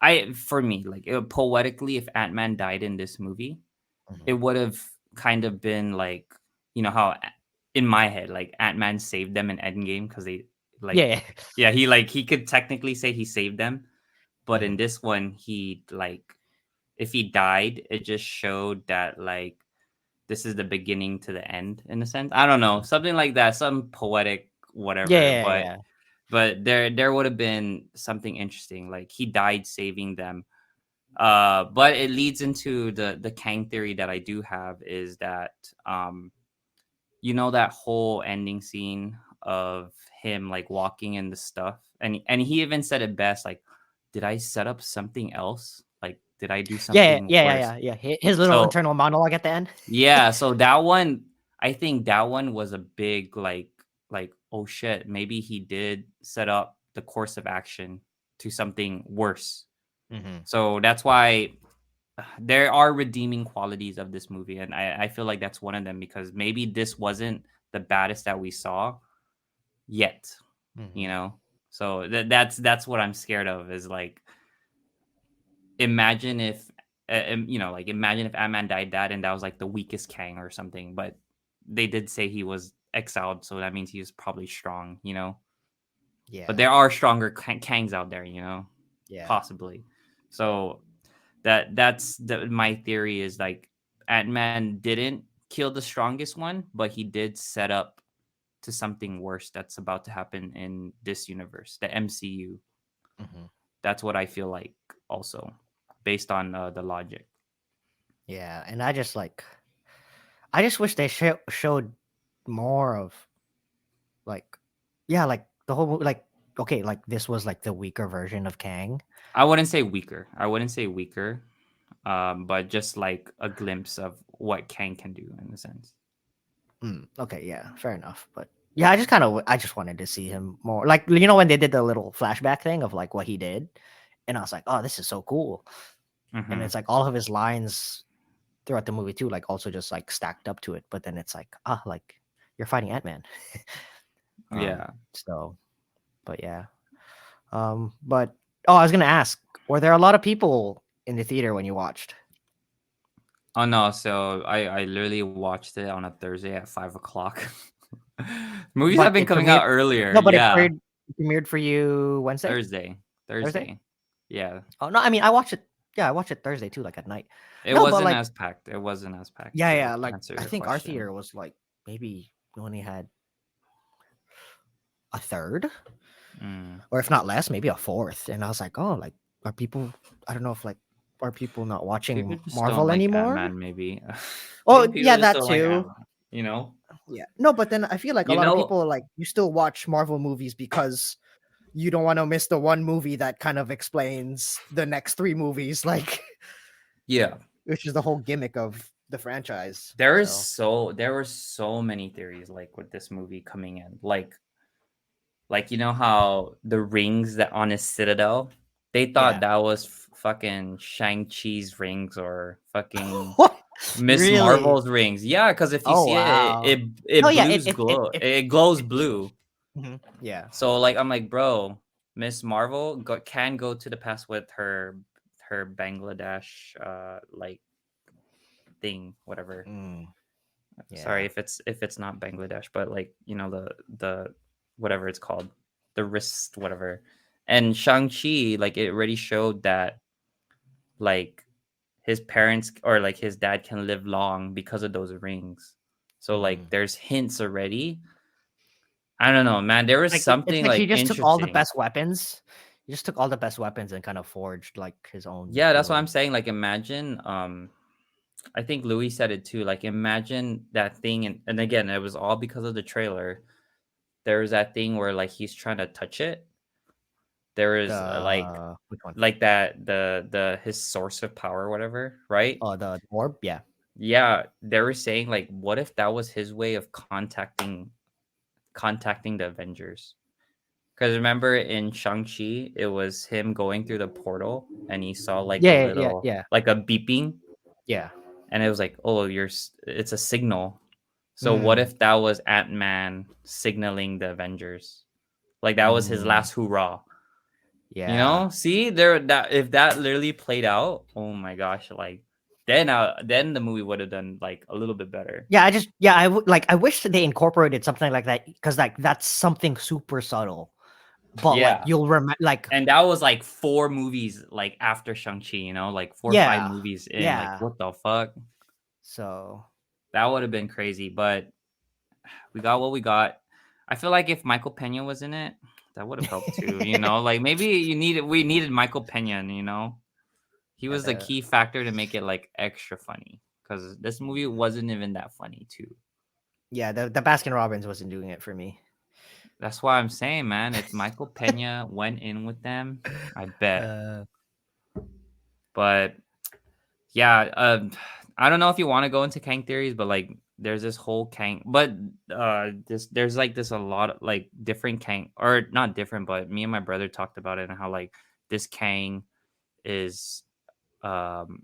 I for me, like poetically, if Ant-Man died in this movie, Mhm. it would have kind of been like, how in my head, like Ant-Man saved them in Endgame because they like, Yeah. yeah, he could technically say he saved them, but in Mhm. this one, he like, if he died, it just showed that like this is the beginning to the end in a sense. I don't know, something like that, some poetic whatever, Yeah, but yeah. there would have been something interesting. Like he died saving them. But it leads into the Kang theory that I do have is that that whole ending scene of him like walking in the stuff, and he even said it best, like, did I set up something else? Like, did I do Yeah, something yeah, yeah, worse? yeah, yeah. His little So internal monologue at the end. yeah, so that one, I think that one was a big like, oh shit, maybe he did set up the course of action to something worse. Mhm. So that's why there are redeeming qualities of this movie, and I feel like that's one of them, because maybe this wasn't the baddest that we saw yet, you Mhm. know. So that's what I'm scared of, is like, imagine if like, imagine if Ant-Man died that, and that was like the weakest Kang or something, but they did say he was exiled, so that means he was probably strong. But Yeah. there are stronger Kangs out there, Yeah. possibly. So that's my theory, is like Ant-Man didn't kill the strongest one, but he did set up to something worse that's about to happen in this universe, the MCU. Mhm. That's what I feel like, also, based on the logic. Yeah, and I just wish they showed more of like yeah, like the whole like okay, like this was like the weaker version of Kang. I wouldn't say weaker. I wouldn't say weaker, but just like a glimpse of what Kang can do in a sense. Okay, yeah, fair enough. But yeah, I just wanted to see him more. Like when they did the little flashback thing of like what he did, and I was like, oh, this is so cool. And Hmm. it's like all of his lines throughout the movie too, like also just like stacked up to it. But then it's like like you're fighting Ant Man. Yeah. So, but yeah. But oh, I was gonna ask, were there a lot of people in the theater when you watched? Oh no, so I literally watched it on a Thursday at 5 o'clock. Movies have But been it coming out premiered. earlier. No, but Yeah, it premiered for you Wednesday, Thursday, Thursday. Thursday. Yeah, Oh no, I mean I watched it. Yeah, I watched it Thursday too, like at night. it No, but wasn't like as packed. It wasn't as packed yeah, to yeah, like answer I your think our question. theater was like maybe we only had a third, Mm. or if not less, maybe a fourth. And I was like, oh, like are people? I don't know if like are people not People watching just don't Marvel like Ant anymore? Man. Maybe, maybe Oh people yeah, just that don't like Ant too. Man. You know. Yeah, no, but then I feel like a You lot of know. people like you still watch Marvel movies because you don't want to miss the one movie that kind of explains the next three movies, like Yeah. which is the whole gimmick of the franchise. There is So so there were so many theories, like, with this movie coming in, like, you know how the rings that on his citadel, they thought yeah. that was fucking Shang-Chi's rings, or fucking What? Miss Really? Marvel's rings. Yeah, because if you Oh see it, wow. it Oh yeah, blues glow. It glows blue. yeah. So like, I'm like, bro, Miss Marvel can go to the past with her Bangladesh like thing, whatever. Mm, Sorry yeah. if it's not Bangladesh, but like, the whatever it's called, the wrist, whatever. And Shang-Chi, like, it already showed that, like, his parents, or like his dad, can live long because of those rings. So like Mm. there's hints already. I don't know, man. There was It's something like he like just took all the interesting. best weapons. He just took all the best weapons and kind of forged like his own Yeah, that's what I'm little saying. Like, imagine, I think Louis said it too. Like, imagine that thing, and again, it was all because of the trailer. There was that thing where like he's trying to touch it. There is which one? like that, the his source of power, whatever, right? Oh, the orb. Yeah. Yeah, they were saying like, what if that was his way of contacting the Avengers? Because remember in Shang-Chi, it was him going through the portal, and he saw like a Yeah. Yeah. little, Yeah. like a beeping, Yeah. and it was like, oh, it's a signal. So what Mm, if that was Ant-Man signaling the Avengers? Like, that was his mm, last hoorah. You Yeah. know, see there that if that literally played out, oh my gosh, like then the movie would have done like a little bit better. Yeah, I wish they incorporated something like that because like that's something super subtle, but like Yeah. you'll remember, like And that was like 4 movies like after Shang-Chi, you know, like 4 or 5 yeah, movies in. Like, yeah. what the fuck? So That would have been crazy, but we got what we got. I feel like if Michael Pena was in it, that would have helped too, you know? Like maybe we needed Michael Pena, you know? He yeah, was the key factor to make it like extra funny cuz this movie wasn't even that funny too. the Baskin Robbins wasn't doing it for me. That's why I'm saying, man, if Michael Pena went in with them, I bet. Uh, But yeah, I don't know if you want to go into Kang theories, but like there's this whole Kang, but there's like this a lot of like different Kang, or not different, but me and my brother talked about it and how like this Kang is um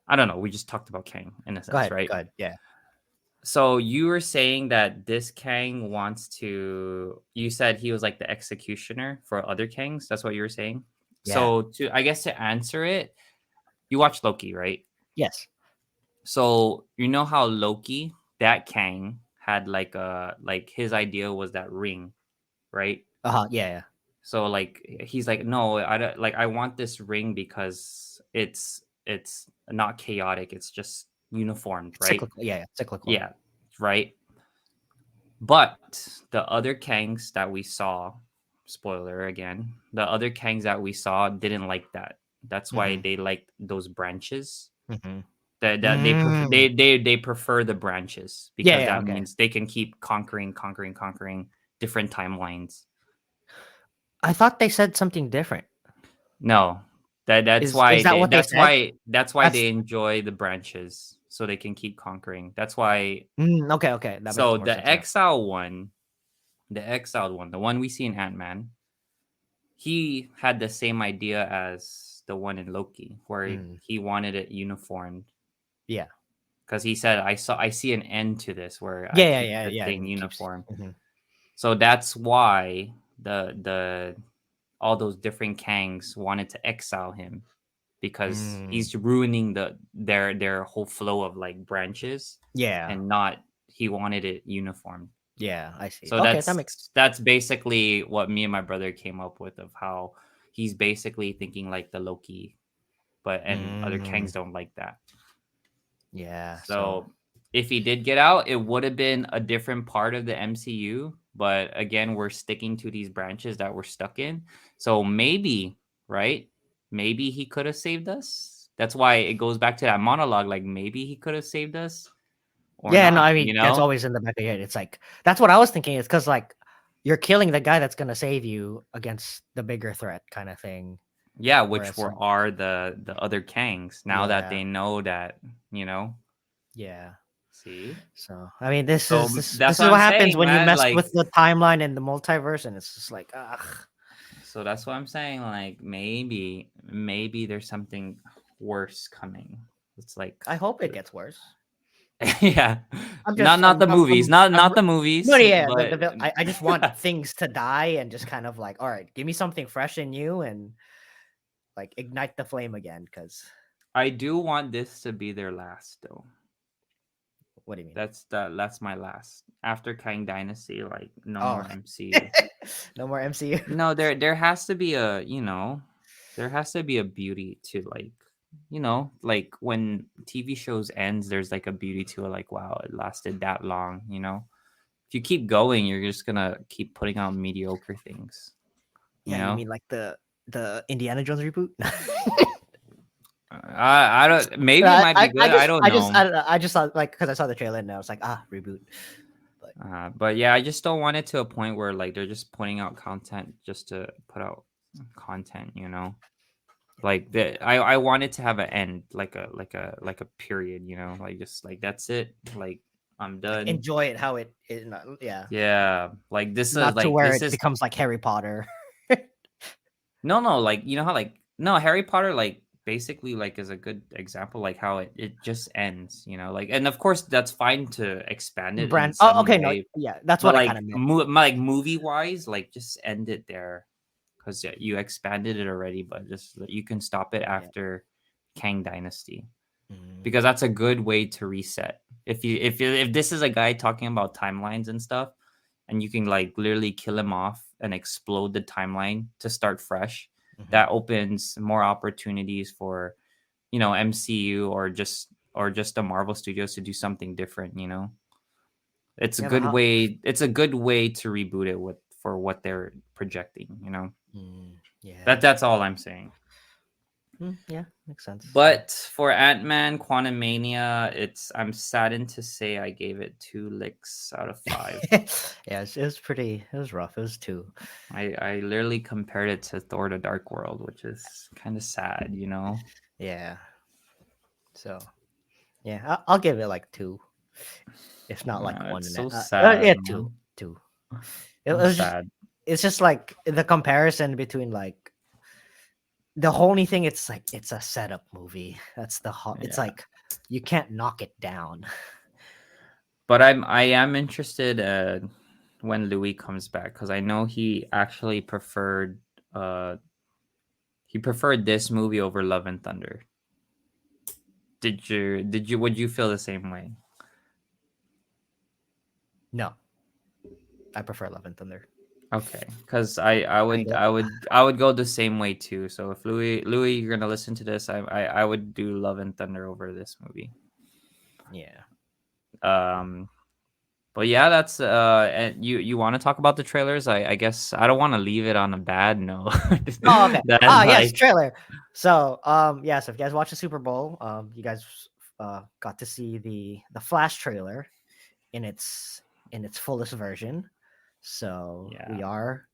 I don't know, we just talked about Kang in a sense, right? go ahead. Yeah, So you were saying that this Kang wants to, you said he was like the executioner for other Kangs. That's what you were saying. yeah, So to, I guess to answer it, you watch Loki, right? yes, So you know how Loki, that Kang, had like a like his idea was that ring, right? yeah. So like he's like, no, I don't like I want this ring because it's not chaotic, it's just uniformed, It's right? cyclical. Yeah, cyclical. Yeah, right. But the other Kangs that we saw, spoiler again, the other Kangs that we saw didn't like that. That's why Mm-hmm. they liked those branches. Mm-hmm. That they prefer Mm. they prefer the branches Yeah, because yeah, that okay. means they can keep conquering different timelines. I thought they said something different. No, Is that what they said? that's why That's they enjoy the branches so they can keep conquering. That's why. okay, okay. That makes So more sense now. the exiled one, the one we see in Ant-Man, he had the same idea as the one in Loki, where Mm. he wanted it uniformed Yeah. because he said, I see an end to this where I Yeah, yeah, keep yeah, the yeah. thing And it keeps. uniform. Mhm. So that's why the all those different Kangs wanted to exile him because Mm. he's ruining their whole flow of like branches Yeah, and not he wanted it uniform. yeah. I see. So Okay, that makes. that's basically what me and my brother came up with of how he's basically thinking like the Loki, but and other Mm. Kangs don't like that. Yeah. So So if he did get out, it would have been a different part of the MCU. But again, we're sticking to these branches that we're stuck in. So maybe, right? Maybe he could have saved us. That's why it goes back to that monologue. Like maybe he could have saved us or yeah. No, not, I mean you that's know? always in the back of your head. It's like that's what I was thinking. It's because like you're killing the guy that's gonna save you against the bigger threat, kind of thing. Yeah, which Whereas were like, are the other Kangs now that yeah, they know that, you know. yeah. See? So I mean, So this that's is what what I'm happens saying, when you man. mess Like with the timeline and the multiverse, and it's just like, ugh. so that's what I'm saying. Like maybe there's something worse coming. It's like I hope it gets worse. yeah, I'm not just, not the movies, not I'm the no, movies, yeah, but I just want things to die and just kind of like, all right, give me something fresh and new and like ignite the flame again. Because I do want this to be their last though. what do you mean? That's my last after Kang Dynasty. Like no Oh, more MCU. no more MCU. No, there has to be a there has to be a beauty to like like when TV shows ends, there's like a beauty to it. Like wow, it lasted that long. If you keep going, you're just gonna keep putting out mediocre things. You Yeah, you know, mean like the Indiana Jones reboot? I don't. Maybe it might be good. I don't know. I don't know. I just saw like because I saw the trailer and I was like, reboot. But But yeah, I just don't want it to a point where like they're just putting out content just to put out content. Like I want it to have an end, like a period. Like just like that's it. Like I'm like done. enjoy it how it is. Yeah, Yeah, like not to where this it is becomes like Harry Potter. no, like you know how like no Harry Potter like basically like is a good example like how it just ends. Like and of course that's fine to expand it in Brand. Oh, some okay, no, way, yeah, that's but what I kind like of meant. like movie wise like just end it there because you expanded it already, but just you can stop it Yeah. after Kang Dynasty, Mm, because that's a good way to reset. If this is a guy talking about timelines and stuff, and you can like literally kill him off and explode the timeline to start fresh, mhm. that opens more opportunities for MCU or just the Marvel Studios to do something different. It's a Yeah, but good how? way. It's a good way to reboot it with for what they're projecting. Yeah. That's all I'm saying. Yeah, makes sense. Yeah. But for Ant-Man Quantumania, I'm saddened to say I gave it 2 licks out of 5. Yeah, it was pretty. It was rough. It was two. I literally compared it to Thor: The Dark World, which is kind of sad. Yeah. So yeah, I'll give it like two, if not like one It's and so yeah, sad, two, man. two. It I'm was just. sad. It's just like the comparison between like the only thing. It's like it's a setup movie. That's the hot. It's Yeah. like you can't knock it down. But I am interested when Louis comes back, because I know uh he preferred this movie over Love and Thunder. Would you feel the same way? No, I prefer Love and Thunder. Okay, because I I mean, would I would I would go the same way too. So if Louis, you're gonna listen to this, I would do Love and Thunder over this movie. yeah. Um, but yeah, that's and you want to talk about the trailers? I guess I don't want to leave it on a bad note. Oh, okay. That Oh, yes, like trailer. So, yeah, so if you guys watch the Super Bowl, you guys got to see the Flash trailer in its fullest version. So yeah we are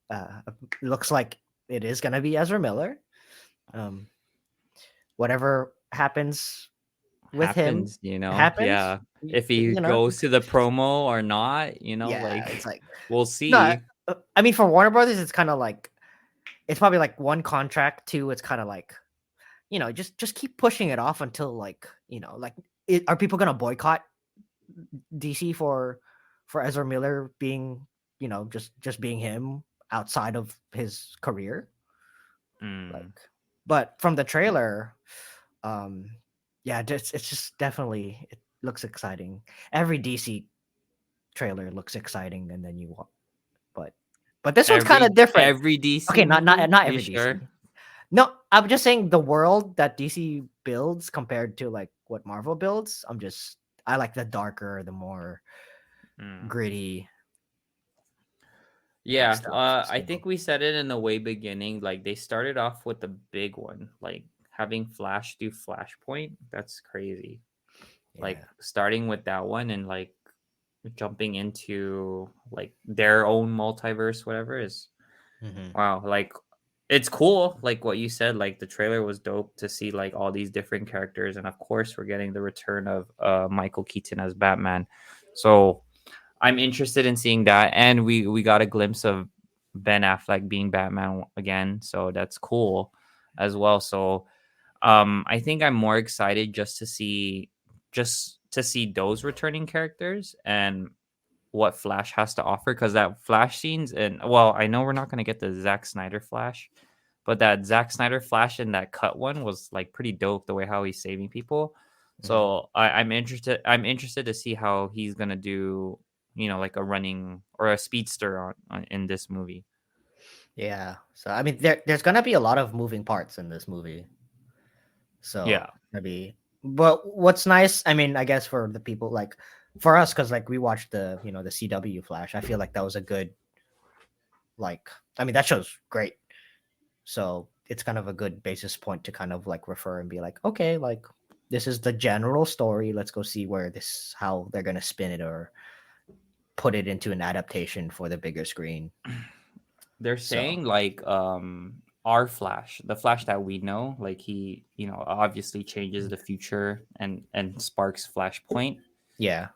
looks like it is gonna be Ezra Miller. Um, whatever happens with him happens, you know. happens. Yeah, if he You know, goes to the promo or not, yeah, like it's like we'll no. see. I mean, for Warner Brothers, it's kind of like it's probably like one contract. Two, it's kind of like just keep pushing it off until like like are people gonna boycott DC for Ezra Miller being just being him outside of his career Mm. like but from the trailer um yeah it's just definitely it looks exciting. Every DC trailer looks exciting and then but this one's kind Every of different. every DC Okay, not movie? every You DC. sure? No, I'm just saying the world that DC builds compared to like what Marvel builds. I like the darker, the more Mm. gritty Yeah, stuff. I So think we said it in the way beginning. Like they started off with the big one, like having Flash do Flashpoint. That's crazy. Like yeah. starting with that one and like jumping into like their own multiverse, whatever is Hmm. wow. Like it's cool. Like what you said, like the trailer was dope to see like all these different characters, and of course we're getting the return of Michael Keaton as Batman. So I'm interested in seeing that, and we got a glimpse of Ben Affleck being Batman again, so that's cool as well. So I think I'm more excited just to see those returning characters and what Flash has to offer, because that Flash scenes, and well, I know we're not going to get the Zack Snyder Flash, but that Zack Snyder Flash in that cut one was like pretty dope, the way how he's saving people. Hmm. So I'm interested to see how he's gonna do, like a running or a speedster in this movie. Yeah. So I mean, there's gonna be a lot of moving parts in this movie. So Yeah. maybe, but what's nice, I mean, I guess for the people like for us, because like we watched the CW Flash. I feel like that was a good like. I mean, that show's great. So it's kind of a good basis point to kind of like refer and be like, okay, like this is the general story. Let's go see where how they're gonna spin it or put it into an adaptation for the bigger screen. They're So saying like our Flash, the Flash that we know, like he, obviously changes the future and sparks Flashpoint, yeah.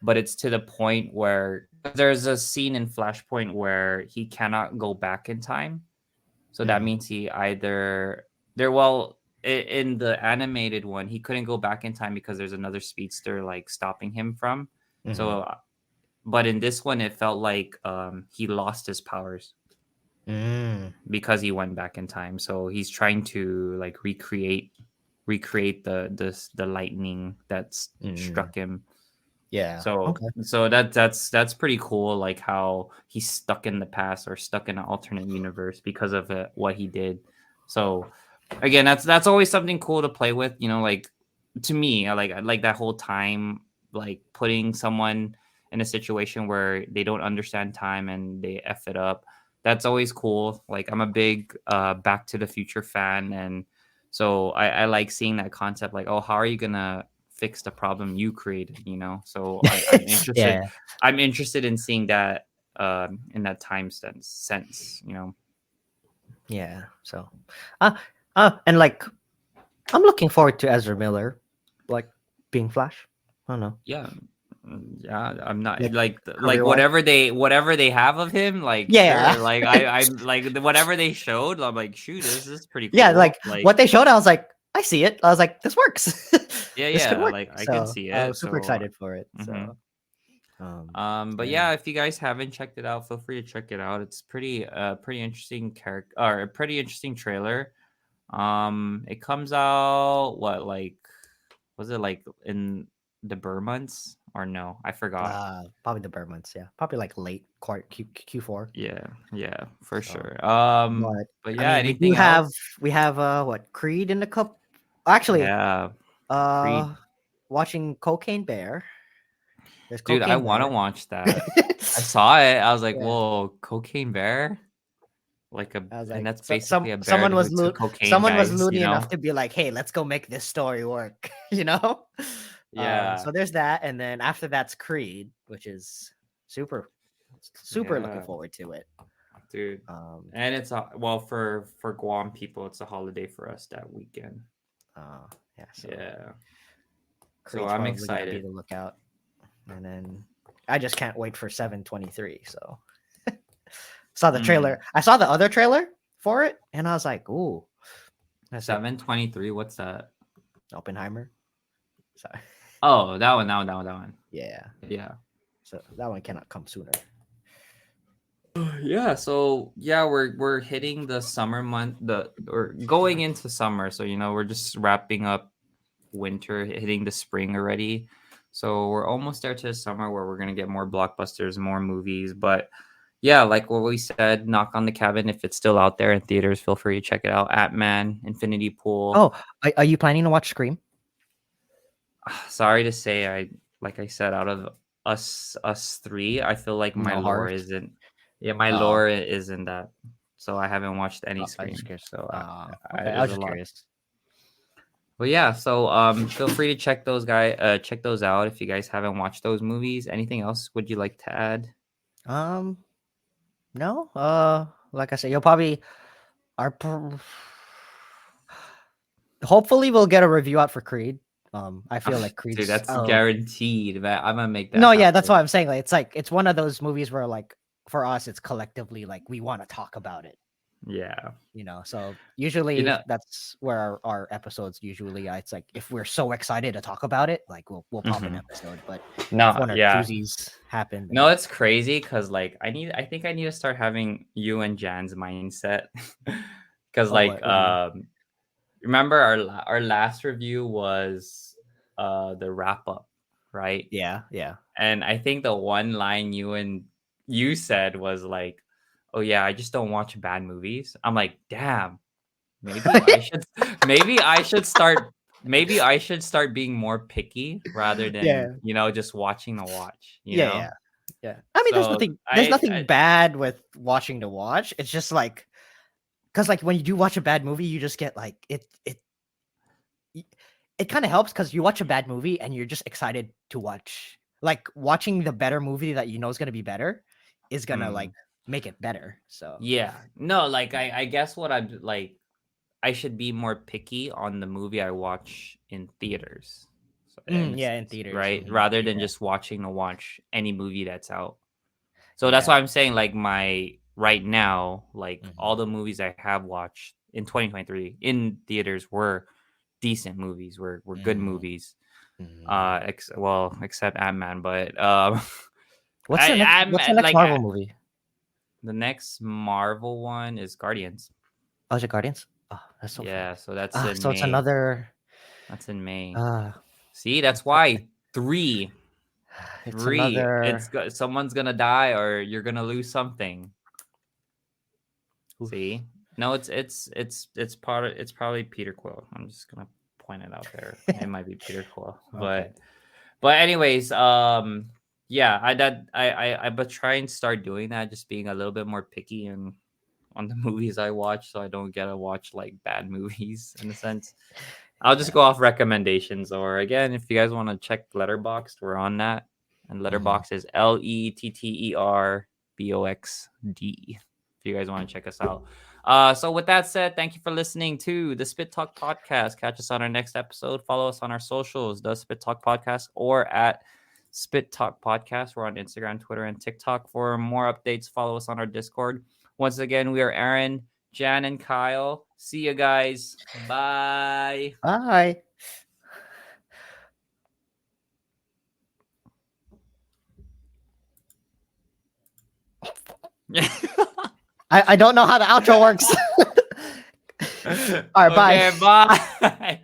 but it's to the point where there's a scene in Flashpoint where he cannot go back in time. So that Hmm. means he either there well in the animated one he couldn't go back in time because there's another speedster like stopping him from. Hmm. So but in this one it felt like he lost his powers. Mm, because he went back in time. So he's trying to like recreate the lightning that's mm, struck him. yeah. So Okay. that's pretty cool. Like how he's stuck in the past or stuck in an alternate universe because of what he did. So again, that's always something cool to play with. You know, like to me, I like that whole time, like putting someone in a situation where they don't understand time and they f it up. That's always cool. Like I'm a big Back to the Future fan, and so I like seeing that concept. Like, oh, how are you gonna fix the problem you created? You know, so I'm interested. Yeah. I'm interested in seeing that in that time sense. You know, Yeah. So, uh, and like I'm looking forward to Ezra Miller, like being Flash. I don't know, yeah. Yeah, I'm not like like career wise. whatever they have of him, like Yeah. sure, like I'm like whatever they showed, I'm like shoot, this is pretty Yeah. cool. Like what Like they showed, I was like, I see it. I was like, this works. yeah, This could yeah, work. like I can So see I'm it. super So excited for it. mhm. So, But yeah. yeah, if you guys haven't checked it out, feel free to check it out. It's pretty interesting character or a pretty interesting trailer. It comes out what like was it like in the Burr months or no? I forgot. Probably the bare months. Yeah. Probably like late Q4. Yeah, yeah, for So, sure. but But I yeah, mean, anything else? we have what Creed in the cup. Actually, Yeah, Creed. uh, watching Cocaine Bear. There's Dude, I Cocaine want to Bear. watch that. I saw it. I was like, Yeah. "Whoa, Cocaine Bear?" I was And like, that's basically a bear someone who was took cocaine, someone was guys, you loony enough know? to be like, hey, let's go make this story work, you know. Yeah. So there's that, and then after that's Creed, which is super, super looking Yeah, forward to it. dude. Um, And it's a well for Guam people, it's a holiday for us that weekend. uh, yeah, so Yeah. So Creed's I'm probably gonna be excited. the lookout, and then I just can't wait for 723. So saw the Mm. trailer. I saw the other trailer for it, and I was like, ooh, I was like 723, what's that? Oppenheimer. Sorry. Oh, that one. Yeah. Yeah. So that one cannot come sooner. Yeah, so yeah, we're hitting the summer month, the or going into summer. So we're just wrapping up winter, hitting the spring already. So we're almost there to the summer where we're gonna get more blockbusters, more movies. But yeah, like what we said, knock on the cabin if it's still out there in theaters. Feel free to check it out. Atman, Infinity Pool. Oh, are you planning to watch Scream? Sorry to say, like I said, out of us three, I feel like my No lore horror. isn't. Yeah, my Oh, lore isn't that. So I haven't watched any I just Scream. curious. So Okay, I was there's a just lot. curious. But yeah, so feel free to check those out if you guys haven't watched those movies. Anything else would you like to add? Um, no. Like I said, you'll probably are. Hopefully, we'll get a review out for Creed. I feel like Dude, Creed's. that's Oh guaranteed, man. I'm gonna make that no, yeah, that's happen. what I'm saying. Like it's one of those movies where like for us, it's collectively like we want to talk about it. Yeah. So You usually know, that's where our episodes usually it's like if we're so excited to talk about it, like we'll pop an mhm. episode. But if No, one or yeah. twosies happen, No, then it's crazy because like I think I need to start having you and Jan's mindset. Because oh, like what do you mean? remember our last review was the wrap up, right? Yeah, yeah. And I think the one line you said was like, "Oh yeah, I just don't watch bad movies." I'm like, "Damn, maybe I should maybe I should start maybe I should start being more picky rather than, Yeah, just watching to watch, you yeah, know?" yeah, yeah. I mean, So there's I, nothing bad with watching to watch. It's just like because like when you do watch a bad movie, you just get like y- it kind of helps because you watch a bad movie and you're just excited to watch. Like watching the better movie that you know is gonna be better is gonna like mm, make it better. So yeah. No, like I guess what I'm like I should be more picky on the movie I watch in theaters. So, yeah, in theaters. right, rather than Yeah. just watch any movie that's out. So that's Yeah. why I'm saying like my right now, like Mhm. all the movies I have watched in 2023 in theaters were decent movies, were good Mhm. movies. Mhm. Except Ant Man, but What's the next I'm Marvel movie? The next Marvel one is Guardians. Oh, is it Guardians? Oh, that's so far Yeah, away. so that's Ah, in so it's May. another. That's in May. Uh, See, that's why three. it's Three. another. Someone's gonna die or you're gonna lose something. Oof. See? No, it's part of it's probably Peter Quill. I'm just gonna point it out there. It might be Peter Quill. Okay. But anyways, yeah, I but try and start doing that, just being a little bit more picky and on the movies I watch so I don't get to watch like bad movies in a sense. I'll just Yeah. go off recommendations, or again, if you guys want to check Letterboxd, we're on that. And Mhm. Letterboxd is LetterBoxd. If you guys want to check us out. So with that said, thank you for listening to the Spit Talk podcast. Catch us on our next episode. Follow us on our socials, the Spit Talk podcast, or at Spit Talk podcast. We're on Instagram, Twitter, and TikTok. For more updates, follow us on our Discord. Once again, we are Aaron, Jan, and Kyle. See you guys. Bye. Bye. I don't know how the outro works. All right, bye. Okay, bye.